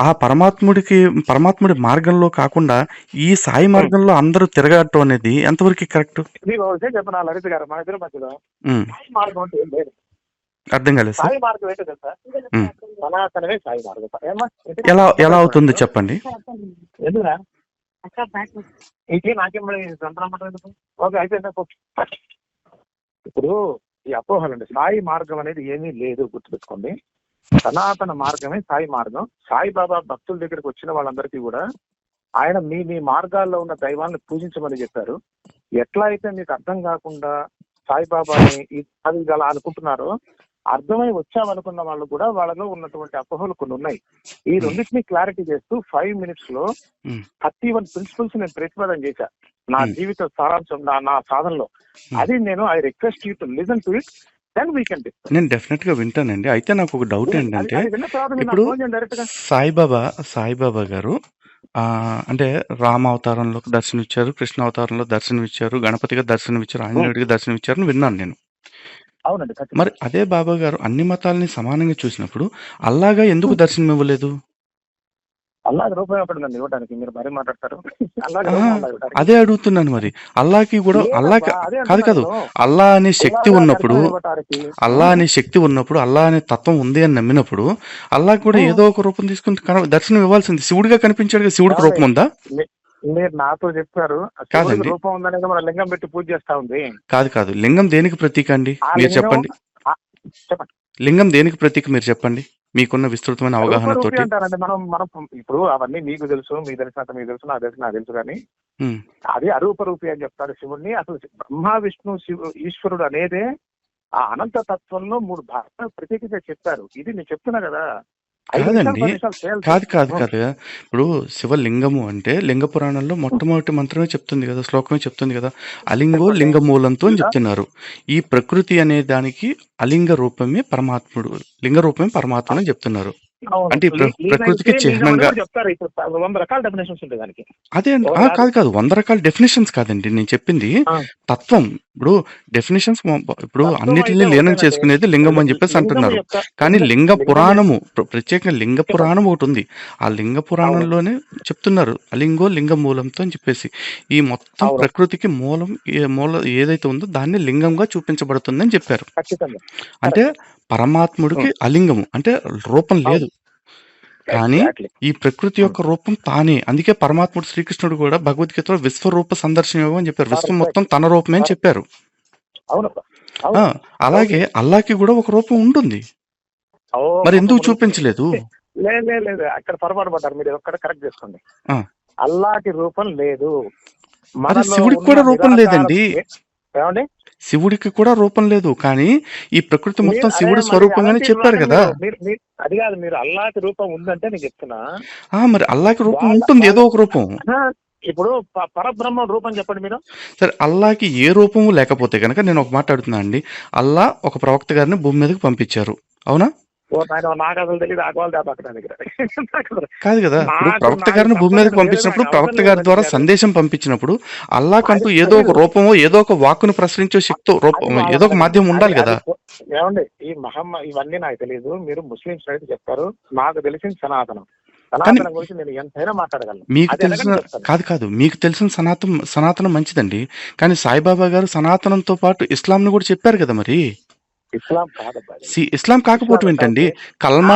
ఆ పరమాత్ముడి మార్గంలో కాకుండా ఈ సాయి మార్గంలో అందరూ తిరగటం అనేది ఎంతవరకు కరెక్ట్? చెప్పనా లలిత్ గారు, మన ఇద్దరి మధ్యలో మార్గం అంటే ఏం లేదు. అర్థం కాలేదు సార్. సాయి మార్గం ఏంటో తెలుసా? సనాతనమే సాయి మార్గం. ఎలా అవుతుంది చెప్పండి. ఇప్పుడు ఈ అపోహలండి, సాయి మార్గం అనేది ఏమీ లేదు, గుర్తుపెట్టుకోండి. సనాతన మార్గమే సాయి మార్గం. సాయిబాబా భక్తుల దగ్గరికి వచ్చిన వాళ్ళందరికీ కూడా ఆయన మీ మీ మార్గాల్లో ఉన్న దైవాన్ని పూజించమని చెప్పారు. ఎట్లా అయితే మీకు అర్థం కాకుండా సాయిబాబాని అది అలా అనుకుంటున్నారో, అర్థమై వచ్చామనుకున్న వాళ్ళు కూడా వాళ్ళలో ఉన్నటువంటి అపోహలు కొన్ని ఉన్నాయి. ఈ రెండింటినీ క్లారిటీ చేస్తూ 5 minutes లో 31 ప్రిన్సిపల్స్ నేను ప్రతిపాదన చేశా నా జీవిత సారాంశం, నా సాధనలో. అది నేను I request you to listen to it, then we can discuss. నేను డెఫినెట్ గా వింటానండి. అయితే నాకు ఒక డౌట్ ఏంటంటే, ఇప్పుడు డైరెక్ట్ గా సాయిబాబా గారు అంటే రామ అవతారంలో దర్శనమిచ్చారు, కృష్ణ అవతారంలో దర్శనమిచ్చారు, గణపతిగా దర్శనమిచ్చారు, ఆంజనేయుడికి దర్శనమిచ్చారు అని విన్నాను నేను. అవునండి. మరి అదే బాబా గారు అన్ని మతాలని సమానంగా చూసినప్పుడు అల్లాగా ఎందుకు దర్శనం ఇవ్వలేదు? అల్లాహ్ రూపాయి ఒకటి ఇవ్వడానికి మీరు మరీ మాట్లాడతారు. అదే అడుగుతున్నాను. మరి అల్లాకి కూడా కాదు అల్లా అనే శక్తి ఉన్నప్పుడు, అల్లా అనే తత్వం ఉంది అని నమ్మినప్పుడు అల్లాకి కూడా ఏదో ఒక రూపం తీసుకుని దర్శనం ఇవ్వాల్సింది. శివుడిగా కనిపించాడు, శివుడికి రూపం ఉందా? మీరు నాతో చెప్పారు కాదండి, రూపం ఉందనేది మన లింగం పెట్టి పూజ చేస్తా ఉంది. కాదు లింగం దేనికి ప్రతీక అండి మీరు చెప్పండి. లింగం దేనికి ప్రతీక మీరు చెప్పండి, మీకున్న విస్తృతమైన అవగాహన తోటి. అంటారండి మనం ఇప్పుడు అవన్నీ మీకు తెలుసు, మీకు తెలిసినంత మీకు తెలుసు, నాకు తెలుసు కానీ అది అరూప రూపి అని చెప్తారు శివుడిని. అసలు బ్రహ్మ విష్ణు ఈశ్వరుడు అనేదే ఆ అనంత తత్వంలో 3 భాగాలు ప్రత్యేకంగా చెప్పారు. ఇది నేను చెప్తున్నా కదా. కాదండి, కాదు. ఇప్పుడు శివలింగము అంటే లింగ పురాణంలో మొట్టమొదటి మంత్రమే చెప్తుంది కదా, శ్లోకమే చెప్తుంది కదా, అలింగో లింగ మూలంతో అని చెప్తున్నారు. ఈ ప్రకృతి అనే దానికి అలింగ రూపమే పరమాత్ముడు, లింగ రూపమే పరమాత్ముడు అని చెప్తున్నారు. అంటే ప్రకృతికి చిహ్నంగా అదే అండి. కాదు 100 రకాల డెఫినేషన్స్ కాదండి నేను చెప్పింది, తత్వం. ఇప్పుడు డెఫినేషన్స్ ఇప్పుడు అన్నిటిని లీనం చేసుకునేది లింగం అని చెప్పేసి అంటున్నారు. కానీ లింగ పురాణము, ప్రత్యేకంగా లింగ పురాణం ఒకటి ఉంది. ఆ లింగ పురాణంలోనే చెప్తున్నారు అలింగో లింగ మూలంతో అని చెప్పేసి. ఈ మొత్తం ప్రకృతికి మూలం ఏదైతే ఉందో దాన్ని లింగంగా చూపించబడుతుంది అని చెప్పారు. అంటే పరమాత్ముడికి అలింగము అంటే రూపం లేదు, కానీ ఈ ప్రకృతి యొక్క రూపం తానే. అందుకే పరమాత్ముడు శ్రీకృష్ణుడు కూడా భగవద్గీతలో విశ్వరూప సందర్శనం అని చెప్పారు. విశ్వం మొత్తం తన రూపమే అని చెప్పారు. అలాగే అల్లాకి కూడా ఒక రూపం ఉంటుంది, మరి ఎందుకు చూపించలేదు? లేదు, అక్కడ పొరపాటు పడ్డారు మీరు. ఒక్కడ కరెక్ట్ చేసుకోండి. అల్లాకి రూపం లేదు, శివుడికి కూడా రూపం లేదండి. ఏమండి? శివుడికి కూడా రూపం లేదు, కానీ ఈ ప్రకృతి మొత్తం శివుడి స్వరూపంగానే చెప్పారు కదా. అది కాదు, మీరు అల్లాకి రూపం ఉందంటే నేను చెప్తున్నా. మరి అల్లాకి రూపం ఉంటుంది, ఏదో ఒక రూపం. ఇప్పుడు పరబ్రహ్మ రూపం చెప్పండి మీరు. సరే, అల్లాకి ఏ రూపము లేకపోతే కనుక నేను ఒక మాట అడుగుతున్నా అండి. అల్లా ఒక ప్రవక్త గారిని భూమి మీదకి పంపించారు, అవునా? నాకు అసలు తెలియదు. కాదు కదా, ఇప్పుడు ప్రవక్త గారిని భూమి మీదకి పంపించినప్పుడు, ప్రవక్త గారి ద్వారా సందేశం పంపించినప్పుడు అల్లాకంటూ ఏదో ఒక రూపమో ఏదో ఒక వాక్కును ప్రసరించే శక్తి రూపం ఏదో ఒక మాధ్యమం ఉండాలి కదా. ఏమండి, ఇవన్నీ నాకు తెలియదు. మీరు ముస్లింస్ అయితే చెప్తారు, నాకు తెలిసింది సనాతనం. గురించి నేను ఎంతైనా మాట్లాడగలను. మీకు తెలిసిన కాదు మీకు తెలిసిన సనాతనం మంచిదండి, కానీ సాయిబాబా గారు సనాతనంతో పాటు ఇస్లాంను కూడా చెప్పారు కదా. మరి ఇస్లాం కాకపోవటం ఏంటండి? కల్మా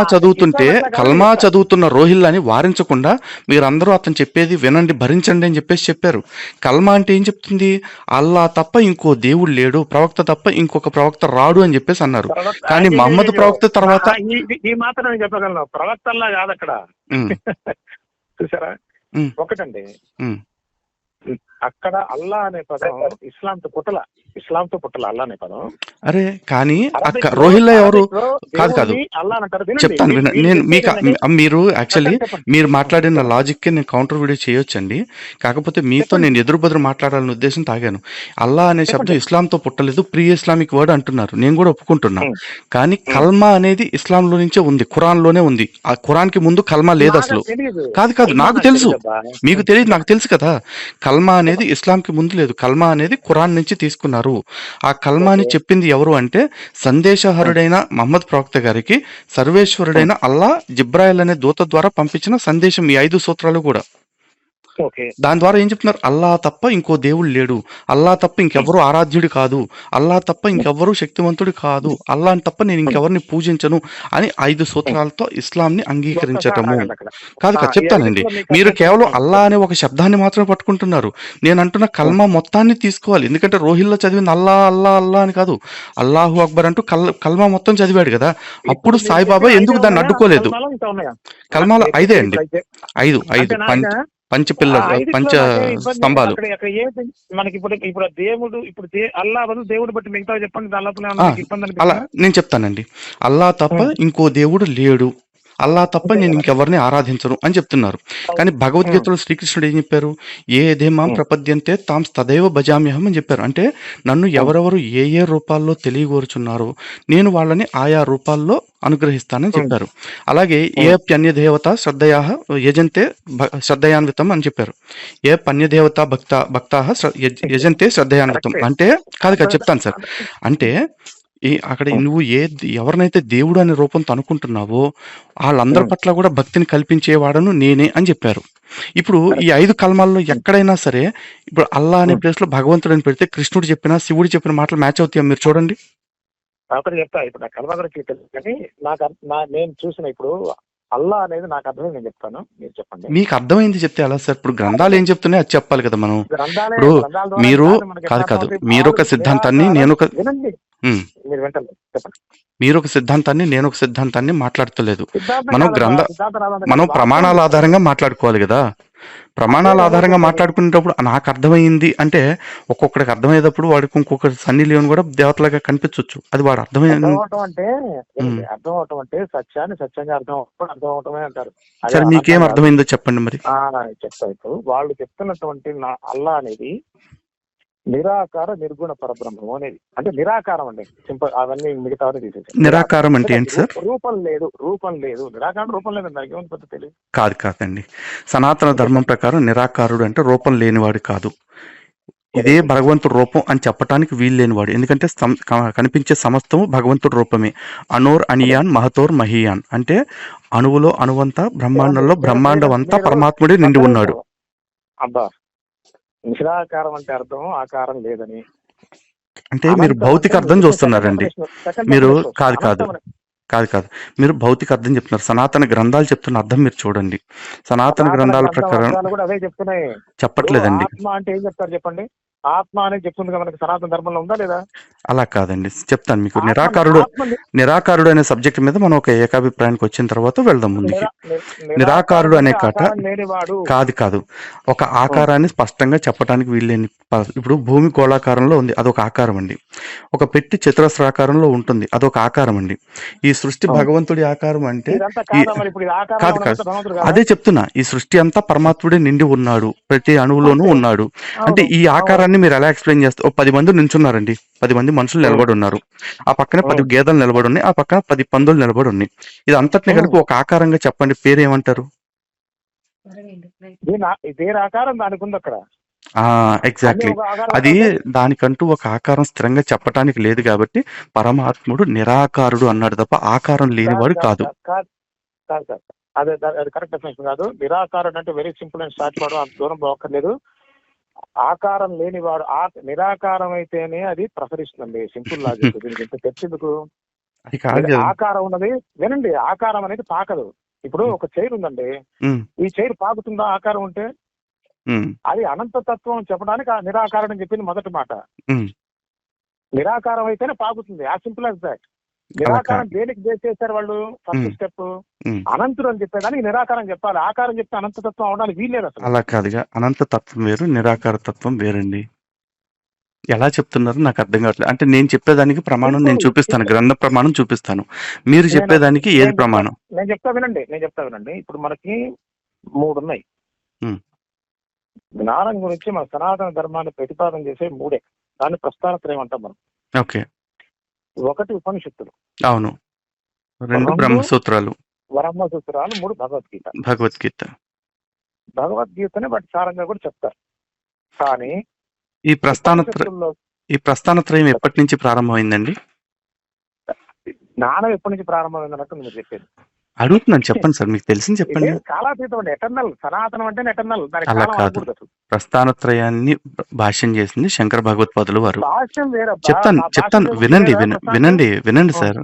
చదువుతున్న రోహిల్లాని వారించకుండా మీరందరూ అతను చెప్పేది వినండి, భరించండి అని చెప్పేసి చెప్పారు. కల్మా అంటే ఏం చెప్తుంది? అల్లా తప్ప ఇంకో దేవుడు లేడు, ప్రవక్త తప్ప ఇంకొక ప్రవక్త రాడు అని చెప్పేసి అన్నారు. కానీ మహమ్మద్ ప్రవక్త తర్వాత ఈ మాత్రం చెప్పగలను, ప్రవక్తల్లా కాదు అక్కడ. చూసారా? ఒకటండి, అక్కడ అల్లా అనే పదం ఇస్లాంతో పుట్టల అల్లా అనే పదం. అరే కానీ అక్క రోహిల్లా ఎవరు? కాదు చెప్తాను. నేను మీరు యాక్చువల్లీ మీరు మాట్లాడిన లాజిక్ కి నేను కౌంటర్ వీడియో చేయొచ్చండి. కాకపోతే మీతో నేను ఎదురుబెదురు మాట్లాడాలనే ఉద్దేశం తాగాను. అల్లా అనే శబ్దం ఇస్లాంతో పుట్టలేదు, ప్రీ ఇస్లామిక్ వర్డ్ అంటున్నారు, నేను కూడా ఒప్పుకుంటున్నాను. కానీ కల్మా అనేది ఇస్లాంలో నుంచే ఉంది, ఖురాన్ లోనే ఉంది. ఆ ఖురాన్ కి ముందు కల్మా లేదు అసలు. కాదు నాకు తెలుసు, మీకు తెలియదు, నాకు తెలుసు కదా. కల్మా అనేది ఇస్లాంకి ముందు లేదు, కల్మా అనేది ఖురాన్ నుంచి తీసుకున్నారు. ఆ కల్మాని చెప్పింది ఎవరు అంటే సందేశహరుడైన మహమ్మద్ ప్రవక్త గారికి సర్వేశ్వరుడైన అల్లా జిబ్రాయిల్ అనే దూత ద్వారా పంపించిన సందేశం ఈ 5 సూత్రాలు కూడా. దాని ద్వారా ఏం చెప్తున్నారు? అల్లా తప్ప ఇంకో దేవుడు లేడు, అల్లా తప్ప ఇంకెవ్వరూ ఆరాధ్యుడు కాదు, అల్లా తప్ప ఇంకెవ్వరూ శక్తివంతుడు కాదు, అల్లాని తప్ప నేను ఇంకెవరిని పూజించను అని 5 సూత్రాలతో ఇస్లాంని అంగీకరించటము. కాదు చెప్తానండి. మీరు కేవలం అల్లా అనే ఒక శబ్దాన్ని మాత్రమే పట్టుకుంటున్నారు. నేను అంటున్న కల్మా మొత్తాన్ని తీసుకోవాలి. ఎందుకంటే రోహిల్లా చదివింది అల్లా అల్లా అల్లా అని కాదు, అల్లాహు అక్బర్ అంటూ కల్మా మొత్తం చదివాడు కదా. అప్పుడు సాయిబాబా ఎందుకు దాన్ని అడ్డుకోలేదు? కల్మాలో 5 అండి, 5 పంచ ఐదిట్లో నాకేం ఇబ్బంది లేదు. స్తంభాలు. అక్కడ అక్కడ ఏంటి మనకి ఇప్పుడు ఆ దేవుడు ఇప్పుడు అల్లా బదులు దేవుడు బట్టి మిగతా చెప్పండి, దానిలోపల ఆ, ఏమన్నా మీకు ఇబ్బంది అలా అనిపిస్తుందా? నేను చెప్తానండి. అల్లా తప్ప ఇంకో దేవుడు లేడు, అల్లా తప్ప అంతే నేను కదా. ఇంకెవరిని ఆరాధించను అని చెప్తున్నారు. కానీ భగవద్గీతలో శ్రీకృష్ణుడు ఏం చెప్పారు? ఏ దేమాం ప్రపద్యంతే తాం తదేవ భజామ్యహం అని చెప్పారు. అంటే నన్ను ఎవరెవరు ఏ ఏ రూపాల్లో తెలియగోరుచున్నారో నేను వాళ్ళని ఆయా రూపాల్లో అనుగ్రహిస్తానని చెప్పారు. అలాగే ఏ ప్యన్యదేవత శ్రద్ధయా యజంతే శ్రద్ధయాన్వితం అని చెప్పారు. ఏ పన్యదేవత భక్తా యజంతే శ్రద్ధయాన్వితం. అంటే కాదు చెప్తాను సార్. అంటే అక్కడ నువ్వు ఎవరినైతే దేవుడు అనే రూపంతో అనుకుంటున్నావో వాళ్ళందరి పట్ల కూడా భక్తిని కల్పించేవాడను నేనే అని చెప్పారు. ఇప్పుడు ఈ 5 కల్మాల్లో ఎక్కడైనా సరే ఇప్పుడు అల్లా అనే ప్లేస్ లో భగవంతుడు అని పెడితే కృష్ణుడు చెప్పిన శివుడు చెప్పిన మాటలు మ్యాచ్ అవుతాయా మీరు చూడండి. ఒకటి చెప్తా, ఇప్పుడు నా కల్మ గురించి తెలుసు కానీ నేను చూసిన ఇప్పుడు అల్లా అనేది నాకు అర్థమైంది, నేను చెప్తాను, మీరు చెప్పండి. మీకు అర్థమైంది చెప్తే ఎలా సార్? ఇప్పుడు గ్రంథాలు ఏం చెప్తున్నాయి అది చెప్పాలి కదా మనం. ఇప్పుడు గ్రంథాల మీరు ద్వారా కాదు మీరు ఒక సిద్ధాంతాన్ని నేను ఒక వినండి, మీరు వింటలేదు చెప్పండి. మీరు ఒక సిద్ధాంతాన్ని నేను ఒక సిద్ధాంతాన్ని మాట్లాడతలేదు. సిద్ధాంతం మనం కాదమ్మా, మనం ప్రమాణాల ఆధారంగా మాట్లాడుకోవాలి కదా. ప్రమాణాల ఆధారంగా మాట్లాడుకునేటప్పుడు నాకు అర్థమైంది అంటే ఒక్కొక్కడికి అర్థమయ్యేటప్పుడు వాడికి ఇంకొకటి సన్నీ లియోన్ కూడా దేవతలాగా కనిపించవచ్చు. అది వాడు అర్థం అవటం అంటే సత్యాన్ని సత్యంగా అర్థం అవటమే అంటారు. సరే మీకేం అర్థమైందో చెప్పండి మరి. చెప్తా. ఇప్పుడు వాళ్ళు చెప్తున్నటువంటి అల్లా అనేది నిరాకార నిర్గుణ పరబ్రహ్మం అనేది, అంటే నిరాకారం అండి, సింపుల్. అవన్నీ మిగతావన్నీ తీసేసి నిరాకారం అంటే ఏంటి సార్? రూపం లేదు నిరాకారం, రూపం లేదు, దానికి ఏమని పెద్ద తెలియదు. కాదండి, సనాతన ధర్మం ప్రకారం నిరాకారుడు అంటే రూపం లేనివాడు కాదు. ఇదే భగవంతుడు రూపం అని చెప్పడానికి వీలు లేనివాడు. ఎందుకంటే కనిపించే సమస్తము భగవంతుడు రూపమే. అనోర్ అనియాన్ మహతోర్ మహియాన్ అంటే అణువులో అణువంతా, బ్రహ్మాండంలో బ్రహ్మాండం అంతా పరమాత్ముడే నిండి ఉన్నాడు. అబ్బా, నిరాకారం అంటే అర్థం ఆకారం లేదని, అంటే మీరు భౌతిక అర్థం చూస్తున్నారండి. మీరు కాదు మీరు భౌతిక అర్థం చెప్తున్నారు. సనాతన గ్రంథాలు చెప్తున్న అర్థం మీరు చూడండి. సనాతన గ్రంథాల ప్రకారం చెప్పట్లేదండి. ఆత్మ అంటే ఏం చెప్తారు చెప్పండి? ఆత్మ అనేది చెప్తుంది కదా మనకి, సనాతన ధర్మంలో ఉందా లేదా? అలా కాదండి, చెప్తాను మీకు. నిరాకారుడు అనే సబ్జెక్ట్ మీద మనం ఒక ఏకాభిప్రాయానికి వచ్చిన తర్వాత వెళ్దాం ముందుకి. నిరాకారుడు అనే కాదు ఒక ఆకారాన్ని స్పష్టంగా చెప్పడానికి వీల్లేని. ఇప్పుడు భూమి గోళాకారంలో ఉంది, అదొక ఆకారం అండి. ఒక పెట్టి చతురస్రాకారంలో ఉంటుంది, అదొక ఆకారం అండి. ఈ సృష్టి భగవంతుడి ఆకారం అంటే కాదు అదే చెప్తున్నా. ఈ సృష్టి అంతా పరమాత్ముడే నిండి ఉన్నాడు, ప్రతి అణువులోనూ ఉన్నాడు. అంటే ఈ ఆకారాన్ని మీరు ఎలా ఎక్స్ప్లెయిన్ చేస్తారు? 10 మంది నించున్నారండి, 10 మంది మనుషులు నిలబడి ఉన్నారు. ఆ పక్కన 10 గేదెలు నిలబడి ఉన్నాయి, ఆ పక్కన 10 పందులు నిలబడి ఉన్నాయి. ఇది అంతటిని కలిపి ఒక ఆకారంగా చెప్పండి, పేరు ఏమంటారు? ఎగ్జాక్ట్లీ. అది దానికంటూ ఒక ఆకారం స్థిరంగా చెప్పడానికి లేదు కాబట్టి పరమాత్ముడు నిరాకారుడు అన్నాడు తప్ప ఆకారం లేనివాడు కాదు. అదే అది కరెక్ట్ డెఫినేషన్ కాదు. నిరాకారుడు అంటే వెరీ సింపుల్ అండ్ స్టార్ట్ వాడు, అంత దూరం పోక్కర్లేదు. ఆకారం లేనివాడు నిరాకారం అయితేనే అది ప్రసరిస్తుంది. Simple logic. దీనికి ఇంత తెచ్చేందుకు? ఆకారం ఉన్నది వినండి, ఆకారం అనేది పాకదు. ఇప్పుడు ఒక చైర్ ఉందండి, ఈ చైర్ పాకుతుందా ఆకారం ఉంటే? అది అనంతతత్వం చెప్పడానికి ఆ నిరాకారం అని చెప్పింది మొదటి మాట. నిరాకారం అయితేనే పాకుతుంది, ఆ సింపుల్ యాజ్ దాట్. నిరాకారం దేనికి బేస్ చేశారు వాళ్ళు? ఫస్ట్ స్టెప్ అనంతుడు అని చెప్పేదానికి నిరాకారం చెప్పాలి. ఆకారం చెప్తే అనంతతత్వం అవడానికి వీల్లేదు అసలు. అలా కాదుగా, అనంత తత్వం వేరు, నిరాకార తత్వం వేరండి. ఎలా చెప్తున్నారు నాకు అర్థం కావట్లేదు. అంటే నేను చెప్పేదానికి ప్రమాణం నేను చూపిస్తాను, గ్రంథ ప్రమాణం చూపిస్తాను. మీరు చెప్పేదానికి ఏది ప్రమాణం? నేను చెప్తా వినండి. ఇప్పుడు మనకి 3 ఉన్నాయి. జ్ఞానం గురించి మన సనాతన ధర్మాన్ని ప్రతిపాదన చేసే 3. దాన్ని ప్రస్థానత్రయం అంటాం మనం. ఓకే. 1 ఉపనిషత్తులు, అవును. 2 బ్రహ్మసూత్రాలు, 3 భగవద్గీతని వాటి సారంగా కూడా చెప్తారు. కానీ ఈ ప్రస్థానత్రయం ఎప్పటి నుంచి ప్రారంభమైందండి? జ్ఞానం ఎప్పటి నుంచి ప్రారంభమైంది అన్నట్టు మీరు చెప్పేది. అడుగుతున్నాను, చెప్పండి సార్, మీకు తెలిసింది చెప్పండి. కాలాతీతం అండి, ఎటర్నల్. సనాతనం అంటే ఎటర్నల్. అలా కాదు, ప్రస్థానత్రయాన్ని భాష్యం చేసింది శంకర భగవత్పాదులు వారు. చెప్తాను వినండి సార్.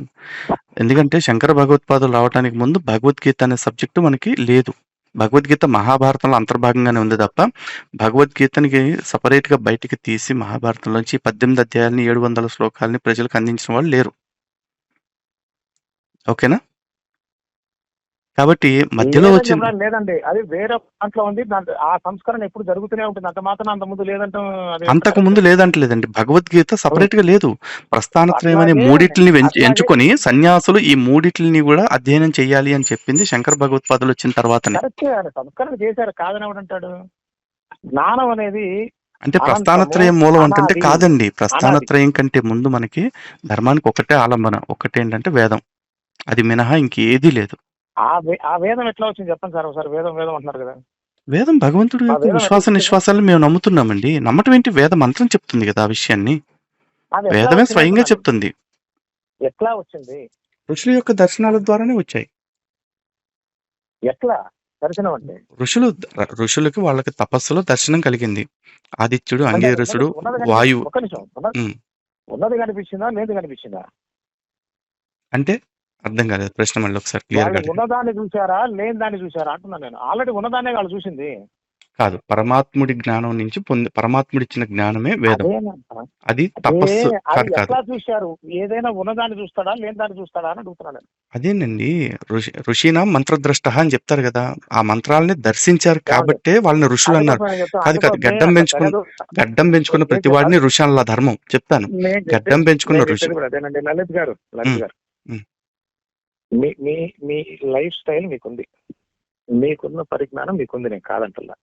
ఎందుకంటే శంకర భగవత్పాదులు రావడానికి ముందు భగవద్గీత అనే సబ్జెక్టు మనకి లేదు. భగవద్గీత మహాభారతంలో అంతర్భాగంగానే ఉంది తప్ప భగవద్గీతనికి సపరేట్ గా బయటికి తీసి మహాభారతంలోంచి 18 అధ్యాయాలని 700 శ్లోకాలని ప్రజలకు అందించిన వాళ్ళు లేరు. ఓకేనా? కాబట్టి మధ్యలో లేదని వచ్చింది చెప్పడానికి లేదండి, అది వేరే దాంట్లో ఉంది. ఆ సంస్కరణ ఎప్పుడు జరుగుతూనే ఉంటుంది. అంత మాత్రం అంత ముందు లేదంటాం, అది ఎంత అంతకు కరెక్ట్? ముందు లేదంటలేదండి. భగవద్గీత సపరేట్ గా లేదు. ప్రస్థానత్రయం అనే అట్లాగే మూడిట్లని అట్లాగే ఎంచుకొని సన్యాసులు ఈ మూడిట్లని కూడా అధ్యయనం చేయాలి అని చెప్పింది శంకర భగవత్పాదులు వచ్చిన తర్వాతనే. కరెక్ట్, ఆయన సంస్కరణ చేశారు, కాదని ఎవడంటాడు? జ్ఞానం అనేది అంటే అనంతము, ప్రస్థానత్రయం మూలం అంటుంటే అనాది. కాదండి. అనాది ప్రస్థానత్రయం కంటే ముందు మనకి ధర్మానికి ఒకటే ఆలంబన, ఒకటేంటంటే వేదం. అది మినహా ఇంకేదీ లేదు. ఆ వేదం ఎట్లా వచ్చింది చెప్పండి సార్ ఒకసారి. వేదం వేదం అంటున్నారు కదా, వేదం భగవంతుడి ఆ యొక్క వేదం ఎట్లా విశ్వాస వచ్చింది? నిశ్వాసాలను మేము నమ్ముతున్నామండి. నమ్మటం ఏంటి? వేద మంత్రం చెప్తుంది కదా ఆ విషయాన్ని. అది ఎట్లా వేదమే వచ్చింది స్వయంగా అంటున్నాను. చెప్తుంది. ఎట్లా వచ్చింది? ఋషుల యొక్క దర్శనాల ద్వారానే వచ్చాయి. ఎట్లా దర్శనం అంటే? ఋషులకి వాళ్ళకి తపస్సులో దర్శనం కలిగింది. ఆదిత్యుడు, అంటే అంగీరసుడు, ఉన్నది వాయువు. ఒక్క నిమిషం, ఉమ్. ఉన్నది కనిపించిందా, లేదు కనిపించిందా? అంటే అర్థం కాలేదు ప్రశ్న, మళ్ళీ ఒకసారి క్లియర్ వాళ్ళు గా. ఉన్నదాన్ని చూసారా, లేని దాన్ని చూసారా అంటున్నాను నేను. ఆల్రెడీ ఉన్నదాన్నే వాళ్ళు చూసింది. కాదు, పరమాత్ముడి జ్ఞానం నుంచి పరమాత్ముడి ఇచ్చిన జ్ఞానమే వేదం. అదేనంట. అది తపస్సు అది కాదు. ఎట్లా చూశారు? ఏదైనా ఉన్నదాన్ని చూస్తాడా, లేని దాన్ని చూస్తాడా అని అడుగుతున్నాను నేను. అదేనండి, ఋషినా మంత్రద్రష్ట అని చెప్తారు కదా. ఆ మంత్రాలని దర్శించారు కాబట్టే వాళ్ళని ఋషులు అన్నారు. కాదు కాదు, గడ్డం పెంచుకున్న ప్రతి వాడిని ఋషి అన్న ధర్మం చెప్తాను. గడ్డం పెంచుకున్న ఋషి. అదేనండి లలిత్ గారు, మీ మీ లైఫ్ స్టైల్ మీకుంది, మీకున్న పరిజ్ఞానం మీకుంది, నేను కాదంటల్లా.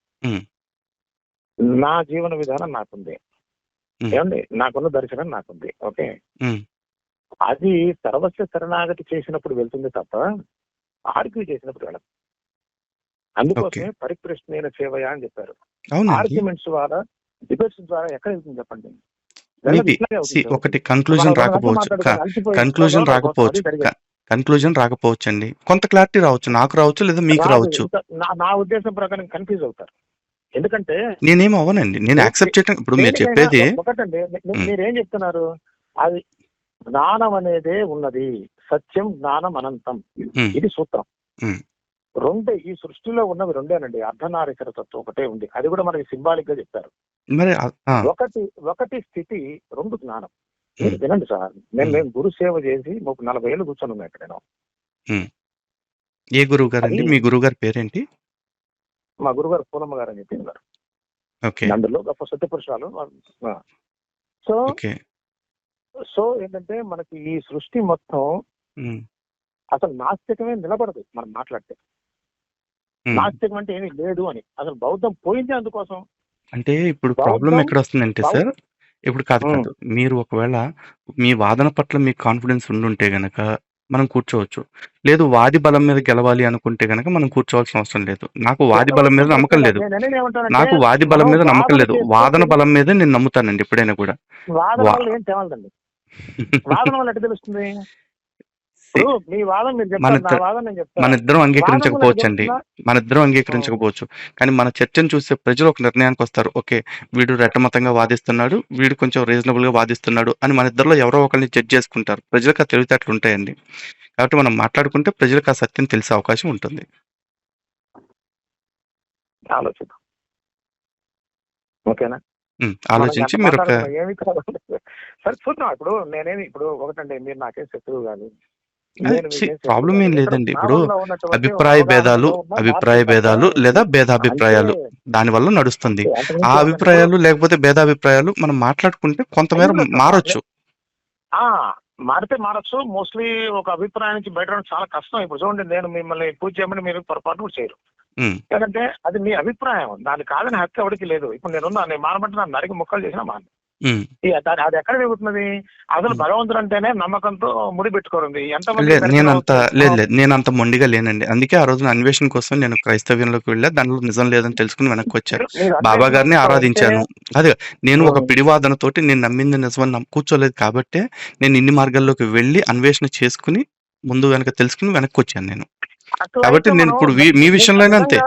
నా జీవన విధానం నాకుంది, ఏమండి, నాకున్న దర్శనం నాకుంది. ఓకే, అది సర్వస్వ శరణాగతి చేసినప్పుడు వెళ్తుంది తప్ప ఆర్గ్యూ చేసినప్పుడు వెళ్ళదు. అందుకోసమే పరిప్రశ్న సేవయ అని చెప్పారు. ఆర్గ్యుమెంట్స్ ద్వారా, డిబేట్స్ ద్వారా ఎక్కడ వెళ్తుంది చెప్పండి? ఒకటి కన్క్లూజన్ రాకపోవచ్చు అండి. కొంత క్లారిటీ రావచ్చు, నాకు రావచ్చు, లేదా మీకు రావచ్చు. నా ఉద్దేశం ప్రకారం కన్ఫ్యూజ్ అవుతారు. ఎందుకంటే నేనేం అవనండి, నేను యాక్సెప్ట్ చేయటం. ఇప్పుడు మీరు చెప్పేది ఒకటండి, మీరేం చెప్తున్నారు? అది జ్ఞానం అనేదే ఉన్నది, సత్యం జ్ఞానం అనంతం, ఇది సూత్రం. రెండే ఈ సృష్టిలో ఉన్నవి, రెండేనండి. అర్ధనారీశ్వర తత్వం ఒకటే ఉంది, అది కూడా మనకి సింబాలిక్ గా చెప్పారు. మరి ఒకటి స్థితి, రెండు జ్ఞానం. వినండి సార్, నేను గురు సేవ చేసి 40 ఏళ్ళు కూర్చొని ఉన్నా ఇక్కడ. నేను ఏ గురువు గారు అండి? మీ గురువు గారి పేరేంటి? మా గురుగారు పూలమ్మ గారు అని చెప్పినారు. అందులో గొప్ప సత్యపురుషాలు. సో ఏంటంటే మనకి ఈ సృష్టి మొత్తం అసలు నాస్తికమే నిలబడదు. మనం మాట్లాడితే నాస్తికం అంటే ఏమీ లేదు అని. అసలు బౌద్ధం పోయింది అందుకోసం. అంటే ఇప్పుడు ప్రాబ్లం ఎక్కడ వస్తుందంటే సార్, ఇప్పుడు కాదు, మీరు ఒకవేళ మీ వాదన పట్ల మీకు కాన్ఫిడెన్స్ ఉండుంటే గనక మనం కూర్చోవచ్చు. లేదు, వాది బలం మీద గెలవాలి అనుకుంటే గనక మనం కూర్చోవాల్సిన అవసరం లేదు. నాకు వాది బలం మీద నమ్మకం లేదు. వాదన బలం మీద నేను నమ్ముతానండి ఎప్పుడైనా కూడా. మన ఇద్దరం అంగీకరించకపోవచ్చు, కానీ మన చర్చను చూస్తే ప్రజలు ఒక నిర్ణయానికి వస్తారు. ఓకే, వీడు రెట్టమతంగా వాదిస్తున్నాడు, వీడు కొంచెం రీజనబుల్ గా వాదిస్తున్నాడు అని మన ఇద్దరిలో ఎవరో ఒకరిని జడ్జ్ చేసుకుంటారు. ప్రజలకు ఆ తెలివితేటలు ఉంటాయండి. కాబట్టి మనం మాట్లాడుకుంటే ప్రజలకు ఆ సత్యం తెలిసే అవకాశం ఉంటుంది. ఆలోచించి మీరు ఇప్పుడు నేనేమి ఇప్పుడు ఒకటండి, మీరు నాకేం శత్రువు కాదు, ప్రాబ్లం ఏం లేదండి. ఇప్పుడు అభిప్రాయ భేదాలు లేదా భేదాభిప్రాయాలు దాని వల్ల నడుస్తుంది. ఆ అభిప్రాయాలు లేకపోతే భేదాభిప్రాయాలు మనం మాట్లాడుకుంటే కొంతమేర మారొచ్చు. మారితే మారచ్చు. మోస్ట్లీ ఒక అభిప్రాయం నుంచి బయట చాలా కష్టం. ఇప్పుడు చూడండి, నేను మిమ్మల్ని పూజ చేయమని మీరు పొరపాటు కూడా చేయరు. ఎందుకంటే అది మీ అభిప్రాయం, దాని కాదని హక్కు ఎవరికి లేదు. ఇప్పుడు నేను మానమంటే నన్ను నరికి ముక్కలు చేసినా మాన, అది ఎక్కడ జరుగుతున్నది? అసలు భగవంతుడు అంటేనే నమ్మకంతో ముడి పెట్టుకోరుంది. నేనంత మొండిగా లేనండి. అందుకే ఆ రోజున అన్వేషణ కోసం నేను క్రైస్తవ్యంలోకి వెళ్ళా. దానిలో నిజం లేదని తెలుసుకుని వెనక్కి వచ్చాను. బాబా గారిని ఆరాధించాను. అదే, నేను ఒక పిడివాదనతోటి నేను నమ్మింది నిజమని కూర్చోలేదు కాబట్టే నేను ఇన్ని మార్గాల్లోకి వెళ్ళి అన్వేషణ చేసుకుని ముందు వెనక తెలుసుకుని వెనక్కి వచ్చాను నేను. కాబట్టి నేను ఇప్పుడు మీ విషయంలోనే అంతే,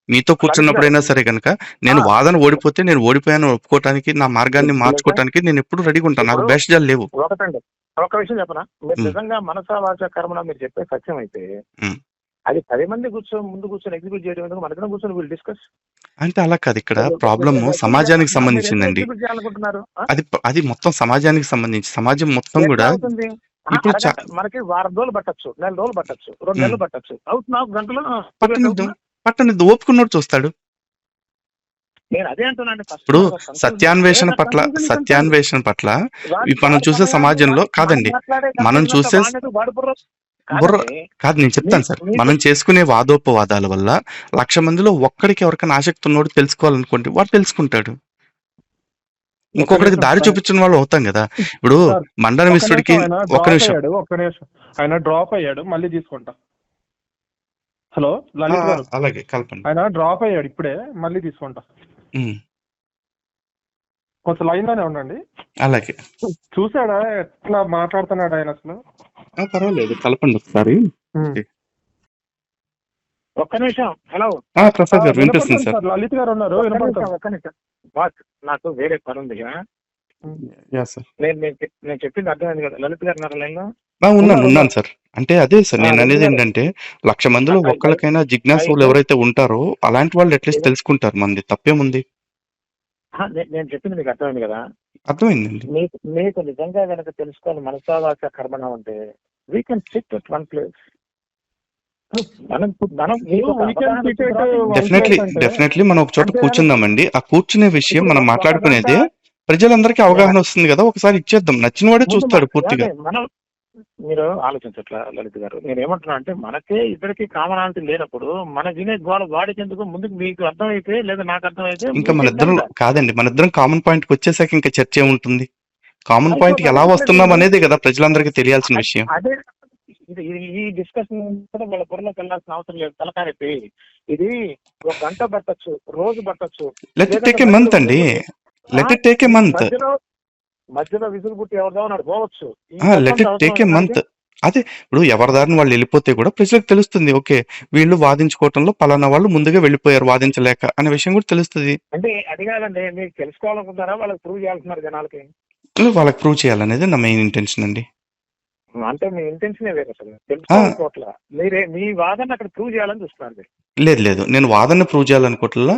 మీతో కూర్చున్నప్పుడైనా సరే కనుక నేను వాదన ఓడిపోతే నేను ఓడిపోయాను ఒప్పుకోవటానికి, నా మార్గాన్ని మార్చుకోవటానికి నేను ఎప్పుడు రెడీగా ఉంటాను. నాకు బేషజాలు లేవు. ఒకటండి, ఒక విషయం చెప్పనా, మీరు నిజంగా మనసా వాచ కర్మణ మీరు చెప్పే సత్యం అయితే అది 10 మంది ముందు కూర్చొని ఎగ్జిక్యూట్ చేయడం ఎందుకు? మనకు కూర్చొని వీళ్ళు డిస్కస్ అంటే అలా కాదు. ఇక్కడ ప్రాబ్లమ్ సమాజానికి సంబంధించిందండి. అది మొత్తం సమాజానికి సంబంధించి, సమాజం మొత్తం కూడా ఇప్పుడు అరగంట మనకి వారం రోజులు పట్టచ్చు, నెల రోజులు పట్టచ్చు, 2 నెలలు పట్టచ్చు. అవుతున్నా ఒక గంటలో పట్టనిద్దు ఓపుకున్నోడు చూస్తాడు. నేను అదే అంటున్నాను. ఇప్పుడు సత్యాన్వేషణ పట్ల మనం చూసే సమాజంలో కాదండి, మనం చూసే బుర్ర కాదు, నేను చెప్తాను సార్. మనం చేసుకునే వాదోపవాదాల వల్ల 1,00,000 మందిలో ఒక్కడికి ఎవరికైనా ఆసక్తి ఉన్నోడు తెలుసుకోవాలనుకోండి, వాడు తెలుసుకుంటాడు. ఇంకొకరికి దారి చూపించిన వాళ్ళు అవుతాం కదా. ఇప్పుడు మండల మిశ్రుడికి ఒక్క నిమిషం ఆయన డ్రాప్ అయ్యాడు, మళ్ళీ తీసుకుంటా. హలో లలిత్ గారు, అలాగే కల్పండి. ఆయన డ్రాప్ అయ్యాడు ఇప్పుడే, మళ్ళీ తీసుకుంటా. కొంచెం లైన్ లోనే ఉండండి. అలాగే చూసాడా ఎట్లా మాట్లాడుతున్నాడు ఆయన అసలు? పర్వాలేదు, కలపండి ఒకసారి. ఒక్క నిమిషం. హలో ప్రసాద్ గారు వినిపిస్తుంది సార్. లలిత్ గారు ఉన్నారు, ఒక్క నిమిషం. బాస్ నాకు వేరే పని ఉంది. నేను చెప్పింది అర్థమైంది కదా? లలిత్ గారు ఉన్నారు లైన్ లో? ఉన్నాను సార్. అంటే అదే సార్ నేను అనేది ఏంటంటే 1,00,000 మందిలో ఒక్కరికైనా జిజ్ఞాసులు ఎవరైతే ఉంటారో అలాంటి వాళ్ళు అట్లీస్ట్ తెలుసుకుంటారు. మంది తప్పేముంది? నేను చెప్పింది మీకు అర్థమైంది కదా? అర్థమైందండి. మీకు నిజంగా కనుక తెలుసుకోవాలి మనసావాస కర్మణ ఉంటే we can SIT at one place. Definitely మనం ఒక చోట కూర్చుందామండి. ఆ కూర్చునే విషయం మనం మాట్లాడుకునేది ప్రజలందరికీ అవగాహన వస్తుంది కదా. ఒకసారి ఇచ్చేద్దాం, నచ్చిన వాడే చూస్తాడు పూర్తిగా. మీరు ఆలోచించట్లా లలిత్ గారు. నేను ఏమంటున్నా అంటే మనకే ఇద్దరికి కామనాలిటీ లేనప్పుడు మన వినే గోళ వాడికి ఎందుకు? ముందుకు మీకు అర్థమైతే లేదా నాకు అర్థమైతే ఇంకా మన ఇద్దరం కాదండి, మన ఇద్దరం కామన్ పాయింట్ కి వచ్చేసాక ఇంకా చర్చ ఏముంటుంది? కామన్ పాయింట్ ఎలా వస్తున్నాం అనేది కదా ప్రజలందరికీ తెలియాల్సిన విషయం. అదే ఈ డిస్కషన్ కూడా వాళ్ళ బుర్రలోకి వెళ్ళాల్సిన అవసరం లేదు. తలకారెప్పి ఇది 1 గంట పట్టచ్చు, రోజు పట్టచ్చు. Let it take a month అండి. Let it take a month. మధ్యలో విసుగు పుట్టి ఎవరిదో నాడు పోవచ్చు. Let it take a month. అదే ఇప్పుడు ఎవరి దారిని వాళ్ళు వెళ్ళిపోతే కూడా ప్రజలకు తెలుస్తుంది. ఓకే, వీళ్ళు వాదించుకోవటంలో పలానా వాళ్ళు ముందుగా వెళ్ళిపోయారు వాదించలేక అనే విషయం కూడా తెలుస్తుంది. అంటే అది కాదండి, మీకు తెలుసుకోవాలనుకుంటారా? వాళ్ళకి ప్రూవ్ చేయాల్సినారు జనాలకి. వాళ్ళకి ప్రూవ్ చేయాలనేది నా మెయిన్ ఇంటెన్షన్ అండి. అంటే మీ ఇంటెన్షన్ వేరు అసలు. తెలుసుకోవాలనుకోవట్లా, మీరే మీ వాదన అక్కడ ప్రూవ్ చేయాలని చూస్తున్నారు. లేదు, నేను వాదన ప్రూవ్ చేయాలనుకోవట్లా.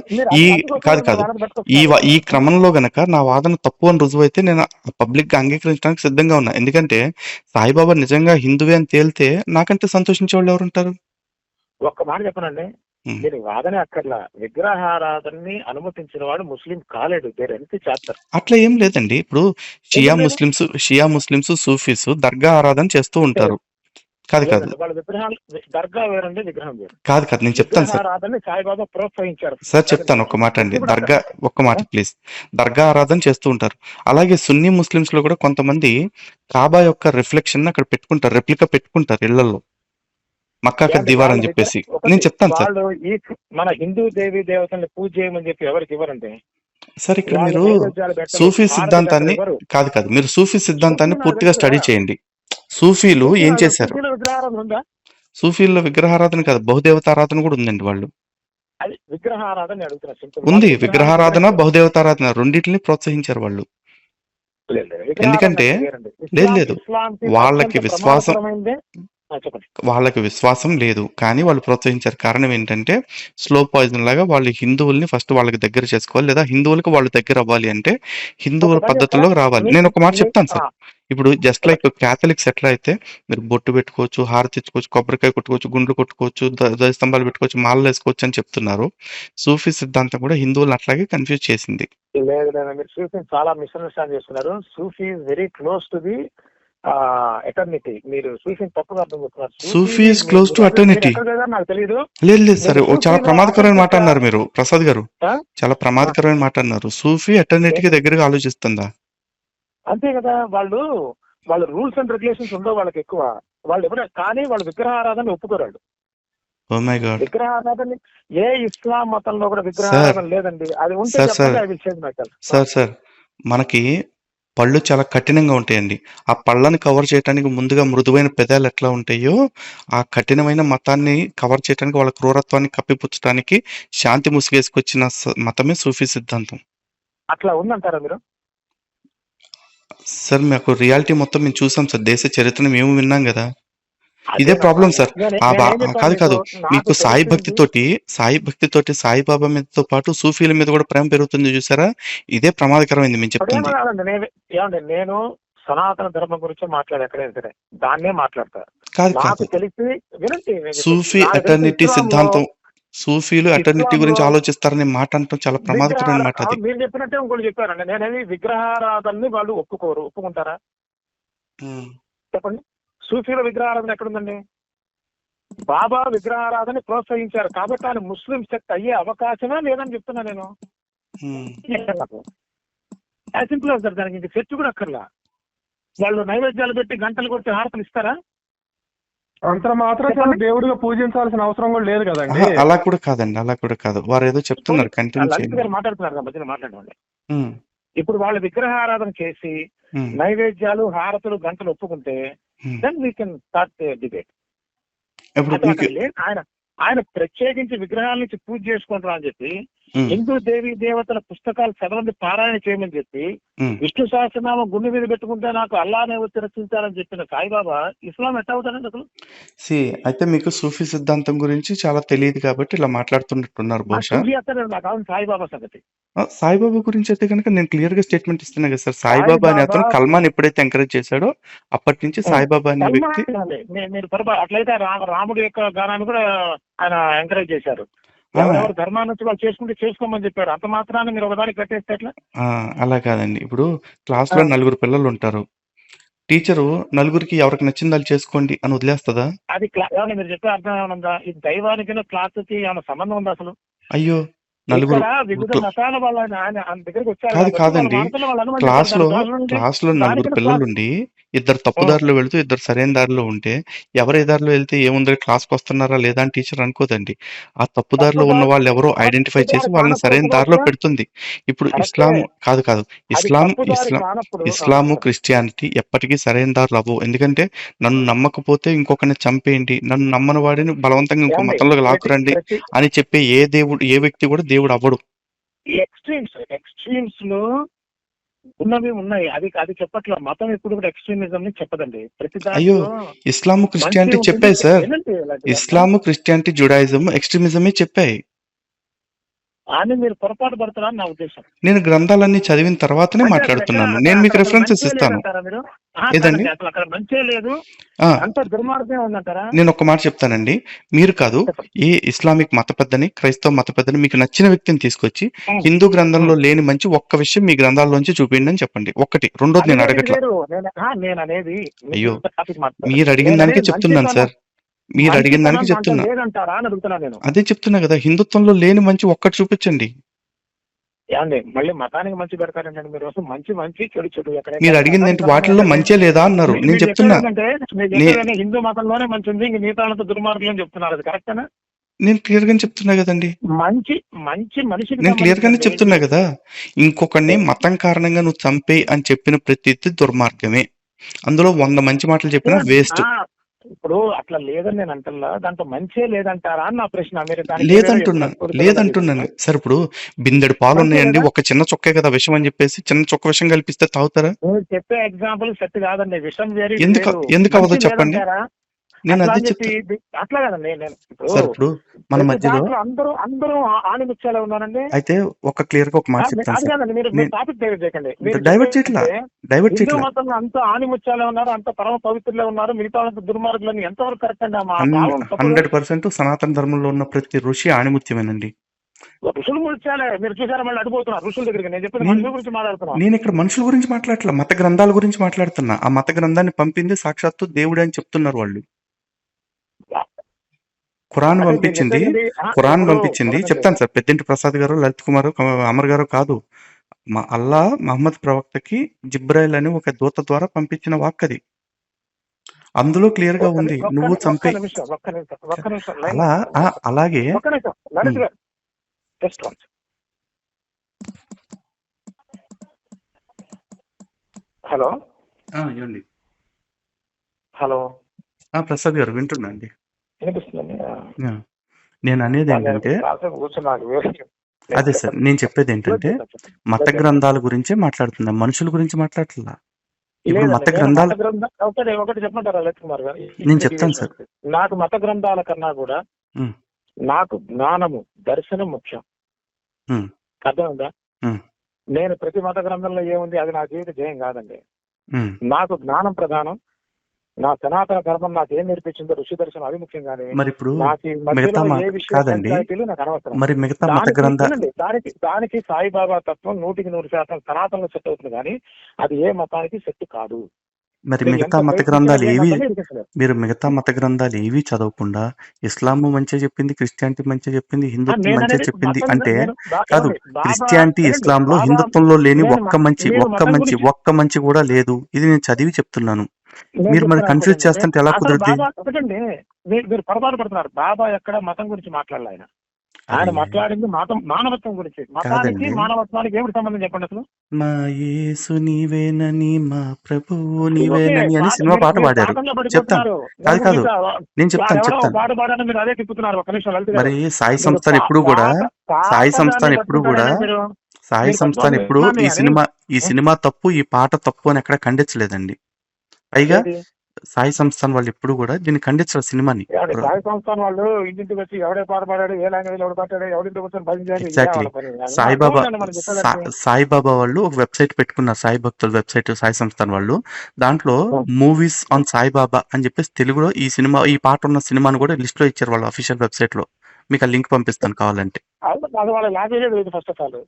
ఈ క్రమంలో గనక నా వాదన తప్పు అని రుజువు అయితే నేను పబ్లిక్ గా అంగీకరించడానికి సిద్ధంగా ఉన్నా. ఎందుకంటే సాయిబాబా నిజంగా హిందువే అని తేలితే నాకంటే సంతోషించే వాళ్ళు ఎవరుంటారు? ఒక్క మాట చెప్పనండి, దీని వాదనే అక్కర్లా. విగ్రహారాధనని అనుమతించిన వాడు ముస్లిం కాలేడు. చాప్టర్ అట్లా ఏం లేదండి. ఇప్పుడు షియా ముస్లిమ్స్ సూఫీస్ దర్గా ఆరాధన చేస్తూ ఉంటారు. కాదు వాళ్ళ విగ్రహాలు, దర్గా వేరండి, విగ్రహం వేరు. కాదు నేను చెప్తాను సార్. సాయిబాబా ప్రోత్సహించారు సార్ చెప్తాను ఒక్క మాట అండి. దర్గా ఒక్క మాట ప్లీజ్. దర్గా ఆరాధన చేస్తూ ఉంటారు. అలాగే సున్నీ ముస్లిమ్స్ లో కూడా కొంతమంది కాబా యొక్క రిఫ్లెక్షన్ అక్కడ పెట్టుకుంటారు, రెప్లికా పెట్టుకుంటారు ఇళ్లలో, మక్కా దివార్ అని చెప్పేసి. నేను చెప్తాను సార్. మన హిందూ దేవి దేవతల్ని పూజ చేయమని చెప్పి ఎవరికి ఇవ్వరండి సార్. ఇక్కడ మీరు సూఫీ సిద్ధాంతాన్ని కాదు మీరు సూఫీ సిద్ధాంతాన్ని పూర్తిగా స్టడీ చేయండి. సూఫీలు ఏం చేశారు? సూఫీల్లో విగ్రహారాధన కాదు, బహుదేవతారాధన కూడా ఉందండి. వాళ్ళు ఉంది, విగ్రహారాధన బహుదేవతారాధన రెండింటిని ప్రోత్సహించారు వాళ్ళు. ఎందుకంటే లేదు వాళ్ళకి విశ్వాసం లేదు, కానీ వాళ్ళు ప్రోత్సహించారు. కారణం ఏంటంటే స్లో పాయిజన్ లాగా వాళ్ళు హిందువుల్ని ఫస్ట్ వాళ్ళకి దగ్గర చేసుకోవాలి, లేదా హిందువులకు వాళ్ళు దగ్గర అవ్వాలి అంటే హిందువుల పద్ధతుల్లో రావాలి. నేను ఒక మాట చెప్తాను సార్. ఇప్పుడు జస్ట్ లైక్ క్యాథలిక్స్ ఎట్లా అయితే మీరు బొట్టు పెట్టుకోవచ్చు, హారతి ఇచ్చుకోవచ్చు, కొబ్బరికాయ కొట్టుకోవచ్చు, గుండ్లు కొట్టుకోవచ్చు, ధ్వజస్తంభాలు పెట్టుకోవచ్చు, మాలలు వేసుకోవచ్చు అని చెప్తున్నారు. సూఫీ సిద్ధాంతం కూడా హిందువులను అట్లాగే కన్ఫ్యూజ్ చేసింది. లేదు, మీరు సూఫీ చాలా మిస్అండర్స్టాండ్ చేస్తున్నారు. Sufi very close to the eternity. మీరు సూఫీని తప్పుగా అర్థం చేస్తున్నారు. Sufi is close to eternity. నాకు తెలియదు. లేదు సార్, చాలా ప్రమాదకరమైన మాట అన్నారు మీరు ప్రసాద్ గారు. చాలా ప్రమాదకరమైన మాట అన్నారు. సూఫీ ఎటర్నిటీకి దగ్గరగా ఆలోచిస్తుందా? అంతే కదా. వాళ్ళు రూల్స్ అండ్ రెగ్యులేషన్స్ ఉండవు వాళ్ళకి ఎక్కువ. వాళ్ళు ఎవరైనా కానీ వాళ్ళు విగ్రహారాధన ఒప్పుకోరాడు. Oh my God. విగ్రహారాధన ఏ ఇస్లాం మతంలో కూడా విగ్రహారాధన లేదండి. అది ఉంటే సార్ మనకి పళ్ళు చాలా కఠినంగా ఉంటాయండి. ఆ పళ్ళని కవర్ చేయడానికి ముందుగా మృదువైన పెదాలు ఎట్లా ఉంటాయో ఆ కఠినమైన మతాన్ని కవర్ చేయడానికి, వాళ్ళ క్రూరత్వాన్ని కప్పిపుచ్చడానికి శాంతి ముసుగేసుకొచ్చిన మతమే సూఫీ సిద్ధాంతం. అట్లా ఉందంటారా మీరు? సార్ మాకు రియాలిటీ మొత్తం మేము చూసాం సార్. దేశ చరిత్రను మేము విన్నాం కదా. ఇదే ప్రాబ్లం సార్. కాదు మీకు సాయి భక్తితోటి సాయిబాబా మీదతో పాటు సూఫీల మీద కూడా ప్రేమ పెరుగుతుంది చూసారా? ఇదే ప్రమాదకరమైంది మేము చెప్తుంది. నేను సనాతన ధర్మం గురించి మాట్లాడే ఎక్కడైనా సరే దాన్నే మాట్లాడతారు. కాదు నాకు కాదు తెలిసి వినండి, సూఫీ నాకు తెలిసి ఎటర్నిటీ ఇస్లాంలో సిద్ధాంతం, సూఫీలు ఎటర్నిటీ ఇస్లాంలో గురించి ఆలోచిస్తారనే మాట అంటాం చాలా ప్రమాదకరమైన మాట అది. మీరు చెప్పినట్టే ఇంకోటి చెప్పారండి. నేనేమి విగ్రహారాధనని వాళ్ళు ఒప్పుకుంటారా చెప్పండి? సూఫీల విగ్రహారాధన ఎక్కడుందండి? బాబా విగ్రహారాధన ప్రోత్సహించారు కాబట్టి ఆయన ముస్లిం సెక్ట్ అయ్యే అవకాశమే లేదని చెప్తున్నా నేను. సింపుల్ అవుతారు, దానికి ఇంక చర్చ కూడా అక్కర్లా. వాళ్ళు నైవేద్యాలు పెట్టి గంటలు కొట్టి హారతలు ఇస్తారా? అంత మాత్రం దేవుడిగా పూజించాల్సిన అవసరం కూడా లేదు కదండి. అలా కూడా కాదండి, అలా కూడా కాదు. వారు ఏదో చెప్తున్నారు, కంటిన్యూ లలిత్ చేయండి. గారు మాట్లాడుతున్నారు మధ్యన మాట్లాడండి. ఇప్పుడు వాళ్ళు విగ్రహారాధన చేసి ఉమ్, నైవేద్యాలు హారతులు గంటలు ఒప్పుకుంటే um. Then we can start debate. ఇప్పుడు మీకు ఆయన ప్రత్యేకించి విగ్రహాల నుంచి పూజ చేసుకుంటారు అని చెప్పి, ఉమ్, హిందూ దేవీ దేవతల పుస్తకాలు చదవండి, పారాయణ చేయమని చెప్పి, ఉమ్. విష్ణు సహస్రనామం గుండె మీద పెట్టుకుంటే నాకు అల్లానే వచ్చి రక్షించాలని చెప్పిన సాయిబాబా ఇస్లాం ఎట్లా అవుతారండి అసలు? అయితే మీకు సూఫీ సిద్ధాంతం గురించి చాలా తెలియదు కాబట్టి ఇలా మాట్లాడుతున్నట్టున్నారు నాకు బహుశా. సూఫీ అత్తనే నాకు కావాలి సాయిబాబా సంగతి. సాయిబాబా గురించి అయితే కనుక నేను క్లియర్ గా స్టేట్మెంట్ ఇస్తున్నా కదా సార్. సాయిబాబా అనే అతను కల్మాన్ ఎప్పుడైతే ఎంకరేజ్ చేశాడో అప్పటి నుంచి సాయిబాబా అనే వ్యక్తి. మీరు అట్లయితే రాముడి యొక్క గానాన్ని కూడా ఆయన ఎంకరేజ్ చేశారు. ఎవరెవరు ధర్మాన్ని నుంచి వాళ్ళు చేసుకుంటే చేసుకోమని చెప్పారు. అంత మాత్రాన్ని మీరు ఒకదానికి కట్టేస్తే ఎట్లా? అలా కాదండి. ఇప్పుడు క్లాస్ లో 4 పిల్లలు ఉంటారు. టీచరు నలుగురికి ఎవరికి నచ్చింది వాళ్ళు చేసుకోండి అని వదిలేస్తుందా? అది మీరు చెప్పే అర్థం ఏమైనా ఉందా? ఇది దైవానికి క్లాస్ కి ఏమైనా సంబంధం ఉందా అసలు? అయ్యో, నలుగురు వివిధ మతాల వాళ్ళ ఆయన దగ్గరికి వచ్చారు. కాదండి. క్లాస్ లో 4 పిల్లలు ఉండి ఇద్దరు తప్పుదారిలో వెళుతూ ఇద్దరు సరైన దారిలో ఉంటే ఎవరు ఏ దారిలో వెళ్తే ఏముంది, క్లాస్కి వస్తున్నారా లేదా అని టీచర్ అనుకోదండి. ఆ తప్పుదారిలో ఉన్న వాళ్ళు ఎవరో ఐడెంటిఫై చేసి వాళ్ళని సరైన దారిలో పెడుతుంది. ఇప్పుడు ఇస్లాం కాదు ఇస్లాము క్రిస్టియానిటీ ఎప్పటికీ సరైన దారిలో అవ్వవు. ఎందుకంటే నన్ను నమ్మకపోతే ఇంకొకరిని చంపేయండి, నన్ను నమ్మని వాడిని బలవంతంగా ఇంకో మతంలోకి లాక్కురండి అని చెప్పే ఏ వ్యక్తి కూడా దేవుడు అవ్వడు. ఎక్స్ట్రీమ్స్ లో ఉన్నవి ఉన్నాయి. అది చెప్పట్లా. మతం ఎప్పుడు కూడా ఎక్స్ట్రీమిజం ని చెప్పదండి. అయ్యో, ఇస్లాము క్రిస్టియానిటీ చెప్పాయి సార్. ఇస్లాము క్రిస్టియానిటీ జుడాయిజం ఎక్స్ట్రీమిజమే చెప్పాయి అని మీరు పొరపాటు పడతారా నా ఉద్దేశం. నేను గ్రంథాలన్నీ చదివిన తర్వాతనే మాట్లాడుతున్నాను. నేను మీకు రెఫరెన్సెస్ ఇస్తాను. ఏదండి అక్కడ మంచే లేదు, అంత దుర్మార్గం ఉందంటారా? నేను ఒక మాట చెప్తానండి. మీరు కాదు, ఏ ఇస్లామిక్ మత పెద్దని, క్రైస్తవ మత పెద్దని మీకు నచ్చిన వ్యక్తిని తీసుకొచ్చి హిందూ గ్రంథంలో లేని మంచి ఒక్క విషయం మీ గ్రంథాల్లోంచి చూపించండి అని చెప్పండి. ఒకటి. రెండోది నేను అడగట్లేదు. అయ్యో, మీరు అడిగిన దానికి చెప్తున్నాను సార్. మీరు అడిగిన దానికి చెప్తున్నా. అదే చెప్తున్నా కదా, హిందుత్వంలో లేని మంచి ఒక్కటి చూపించండి. మళ్ళీ మతానికి మంచి పెడతారండి మీరు. మంచి చెడు చెడు మీరు అడిగింది ఏంటి? వాటిల్లో మంచే లేదా అన్నారు. నేను చెప్తున్నా హిందూ మతంలోనే మంచి ఉంది, ఇంక మిగతా దుర్మార్గులు అని చెప్తున్నారు. అది కరెక్టేనా? నేను క్లియర్ గానే చెప్తున్నా కదండి. మంచి మనిషి నేను క్లియర్ గానే చెప్తున్నా కదా. ఇంకొకరిని మతం కారణంగా నువ్వు చంపే అని చెప్పిన ప్రతి దుర్మార్గమే. అందులో 100 మంచి మాటలు చెప్పినా వేస్ట్. ఇప్పుడు అట్లా లేదని నేను అంటున్నా, దాంట్లో మంచే లేదంటారా అని నా ప్రశ్న. లేదంటున్నాను సార్. ఇప్పుడు బిందెడు పాలు ఉన్నాయండి, ఒక చిన్న చుక్కే కదా విషం అని చెప్పేసి చిన్న చుక్క విషం కలిపిస్తే తాగుతారా? చెప్పే ఎగ్జాంపుల్ సెట్ కాదండి. విషం వేరే. ఎందుకు అవ్వదో చెప్పండి. నేను అదే అట్లా కదండి. సార్ ఇప్పుడు మన మధ్యలో అందరూ ఆనిముత్యాలే ఉన్నారండి. అయితే ఒక క్లియర్ గా ఒక మాట చెప్తాను. టాపిక్ డైవర్ట్ చేయకండి. డైవర్ట్ చేయట్లా. మొత్తం అంత ఆనిముత్యాలే ఉన్నారు, అంత పరమ పవిత్రులే ఉన్నారు, మిగతా దుర్మార్గులని ఎంతవరకు కరెక్ట్ అండి? 100% సనాతన ధర్మంలో ఉన్న ప్రతి ఋషి ఆణిముత్యమేనండి. ఋషులు ముత్యాలే. మీరు చూసారా? మళ్ళీ అడిగిపోతున్నారు ఋషుల దగ్గరికి. నేను చెప్పిన మనుషుల గురించి మాట్లాడుతున్నా. నేను ఇక్కడ మనుషుల గురించి మాట్లాడట్లా, మత గ్రంథాల గురించి మాట్లాడుతున్నా. ఆ మత గ్రంథాన్ని పంపింది సాక్షాత్తు దేవుడే అని చెప్తున్నారు వాళ్ళు. ఖురాన్ పంపించింది చెప్తాను సార్. పెద్దింటి ప్రసాద్ గారు, లలిత్ కుమార్, అమర్ గారు కాదు. మా అల్లా మహమ్మద్ ప్రవక్తకి జిబ్రాయిల్ అని ఒక దూత ద్వారా పంపించిన వాక్ అది. అందులో క్లియర్ గా ఉంది, నువ్వు చంపే. అలాగే హలో ప్రసాద్ గారు వింటున్నా అండి. నేను అనేది ఏంటంటే అదే సార్, నేను చెప్పేది ఏంటంటే మత గ్రంథాల గురించే మాట్లాడుతున్నా, మనుషుల గురించి మాట్లాడట్లా. ఇప్పుడు మత గ్రంథాలు ఒకటి చెప్పమంటారా లలిత్ కుమార్ గారు? నేను చెప్తాను సార్. నాకు మత గ్రంథాల కన్నా కూడా నాకు జ్ఞానము, దర్శనం ముఖ్యం. అర్థం ఉందా? నేను ప్రతి మత గ్రంథంలో ఏముంది అది నా జీవిత జయం కాదండి. ఉమ్. నాకు జ్ఞానం ప్రధానం, నా సనాతన ధర్మం నాకు ఏం నేర్పించిందో ఋషి దర్శనం అది ముఖ్యం. కానీ మరి ఇప్పుడు నాకు ఈ మిగతా మధ్యలో ఏ విషయం కాదండి, పంచాయతీలు నాకు అనవసరం. మరి మిగతా మత దానికి గ్రంథ వినండి, దానికి సాయిబాబా తత్వం 100% సనాతనలో సెట్ అవుతుంది, కానీ అది ఏ మతానికి సెట్ కాదు. మరి మీరు మిగతా ఎంత మత ప్రయత్నించినా గ్రంథాలు ఏ ఏవి, మతాన్ని ఎదిరించలేరు. మీరు మిగతా మత గ్రంథాలు ఏవి చదవకుండా ఇస్లాము మంచిగా చెప్పింది, క్రిస్టియానిటీ మంచిగా చెప్పింది, హిందుత్వం మంచిగా నేననేది చెప్పింది మతం అంటే నేను కాదు. ఏమండి, బాబా క్రిస్టియానిటీ వినండి, ఇస్లాంలో బాబా హిందుత్వంలో లేని నేను నేను ఒక్క మంచి కూడా లేదు. ఇది నేను చదివి చెప్తున్నాను. నేను మీరు మరి చెప్తున్నా కన్ఫ్యూజ్ అనుకోండి, చేస్తుంటే ఎలా అసలు కుదురుద్ది? బాబా ఒకటండి, మీరు పొరపాటు పడుతున్నారు. బాబా ఎక్కడ మతం గురించి మాట్లాడాలి. ఆయన అరే మాట్లాడింది మానవత్వం గురించి. మతానికి కాదండి, మానవత్వానికి ఏమిటి సంబంధం చెప్పండి అసలు. మా యేసు నీవేనని, మా ప్రభువు ఓకే, నీవేనని అని సినిమా మీరు పాట మీరు పాడారు. పాఠంలో చెప్తాను. పడిపోతున్నారు. కాదు కాదు, నేను వాడు ఎవడో చెప్తాను. పాట పాడాలని మీరు అదే తిప్పుతున్నారు. ఒక నిమిషం లలిత గారు, మరి సాయి మీరు సంస్థాన్ ఎప్పుడు కూడా సాయి సంస్థాన్ పాటదాన్ని ఎప్పుడు కూడా పట్టుకుంటారండి మీరు. సాయి మీరు సంస్థాన్ పట్టుకోండి ఎప్పుడు విన్నాను కానీ ఈ సినిమా తప్పు, ఈ పాట తప్పు అని ఎక్కడ ఖండించలేదండి. పైగా ఏది సాయి సంస్థాన్ వాళ్ళు ఎప్పుడు కూడా దీన్ని ఖండించరు సినిమాని. ఎవడి సాయి సంస్థాన్ వాళ్ళు ఇంటింటికి వచ్చి ఎవడే పాట పాడాడు, ఏ లాంగ్వేజ్ ఎవడు పాడాడు, ఎవరింటికి వచ్చి భజన చేయాలి, ఇదే ఎగ్జాక్ట్లీ. వాళ్ళ పని. అది సాయిబాబా అర్థం ఉందండి మనం చెప్పేదానికి. సాయిబాబా వాళ్ళు ఒక వెబ్సైట్ పెట్టుకున్నారు, సాయి భక్తుల వెబ్సైట్, సాయి సంస్థాన్ వాళ్ళు. దాంట్లో మూవీస్ ఆన్ సాయిబాబా అని చెప్పేసి తెలుగులో ఈ పాట ఉన్న సినిమాను కూడా లిస్ట్ లో ఇచ్చారు వాళ్ళ అఫీషియల్ వెబ్సైట్ లో. మీకు ఆ లింక్ పంపిస్తాను కావాలంటే. అది వాళ్ళ లాంగ్వేజ్ లేదు ఫస్ట్ ఆఫ్ ఆల్.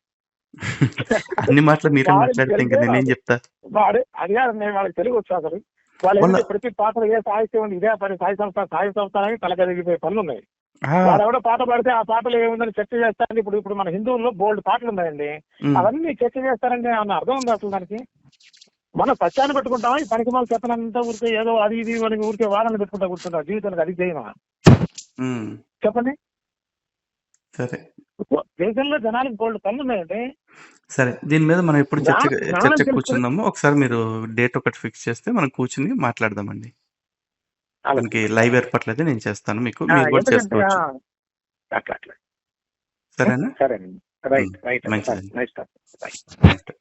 అన్ని మాటలు మీరే వాడికి మాట్లాడితే ఇంకా నేనేం తెలుగే చెప్తా. వాడు అది కాదు, నేను వాళ్ళకి తెలుగు వచ్చు అసలు. వాళ్ళు వాళ్ళ ఏంటంటే ప్రతి పాటలు ఏ సాహిత్యం ఉంది, ఇదే పని సాయి సంస్థ అని తలకదిగిపోయే పనులు ఉన్నాయి. ఆ, వాడు ఎవడో పాట పాడితే ఆ పాటలు ఏముందని చర్చ చేస్తారండి. ఇప్పుడు మన హిందువుల్లో బోల్డ్ పాటలు ఉన్నాయండి, ఉమ్. అవన్నీ చర్చ చేస్తారండి. అన్న అర్థం ఉంది అసలు దానికి? మనం సత్యాన్ని పెట్టుకుంటామా? ఈ పనికి మాలు చెప్పనంతా ఊరికే ఏదో అది ఇది అని ఊరికే వాదనలు పెట్టుకుంటా కూర్చుంటాం. జీవితానికి అది చేయమా ఉమ్. చెప్పండి? సరే దేశంలో జనానికి బోల్డ్ పనులు ఉన్నాయండి. సరే, దీని మీద మనం ఎప్పుడు జ్ఞానం తెలుసుకుని కూర్చుందాము. ఒకసారి మీరు డేట్ ఒకటి ఫిక్స్ చేస్తే మనం కూర్చుని మాట్లాడదామండి. మనకి లైవ్ ఏర్పాట్లయితే నేను చేస్తాను, మీకు మీరు కూడా ఎందుకంటే చేసుకోవచ్చు. అట్లా సరేనా? సరేనండి. రైట్ రైట్ మంచిదండి. Nice talk. రైట్.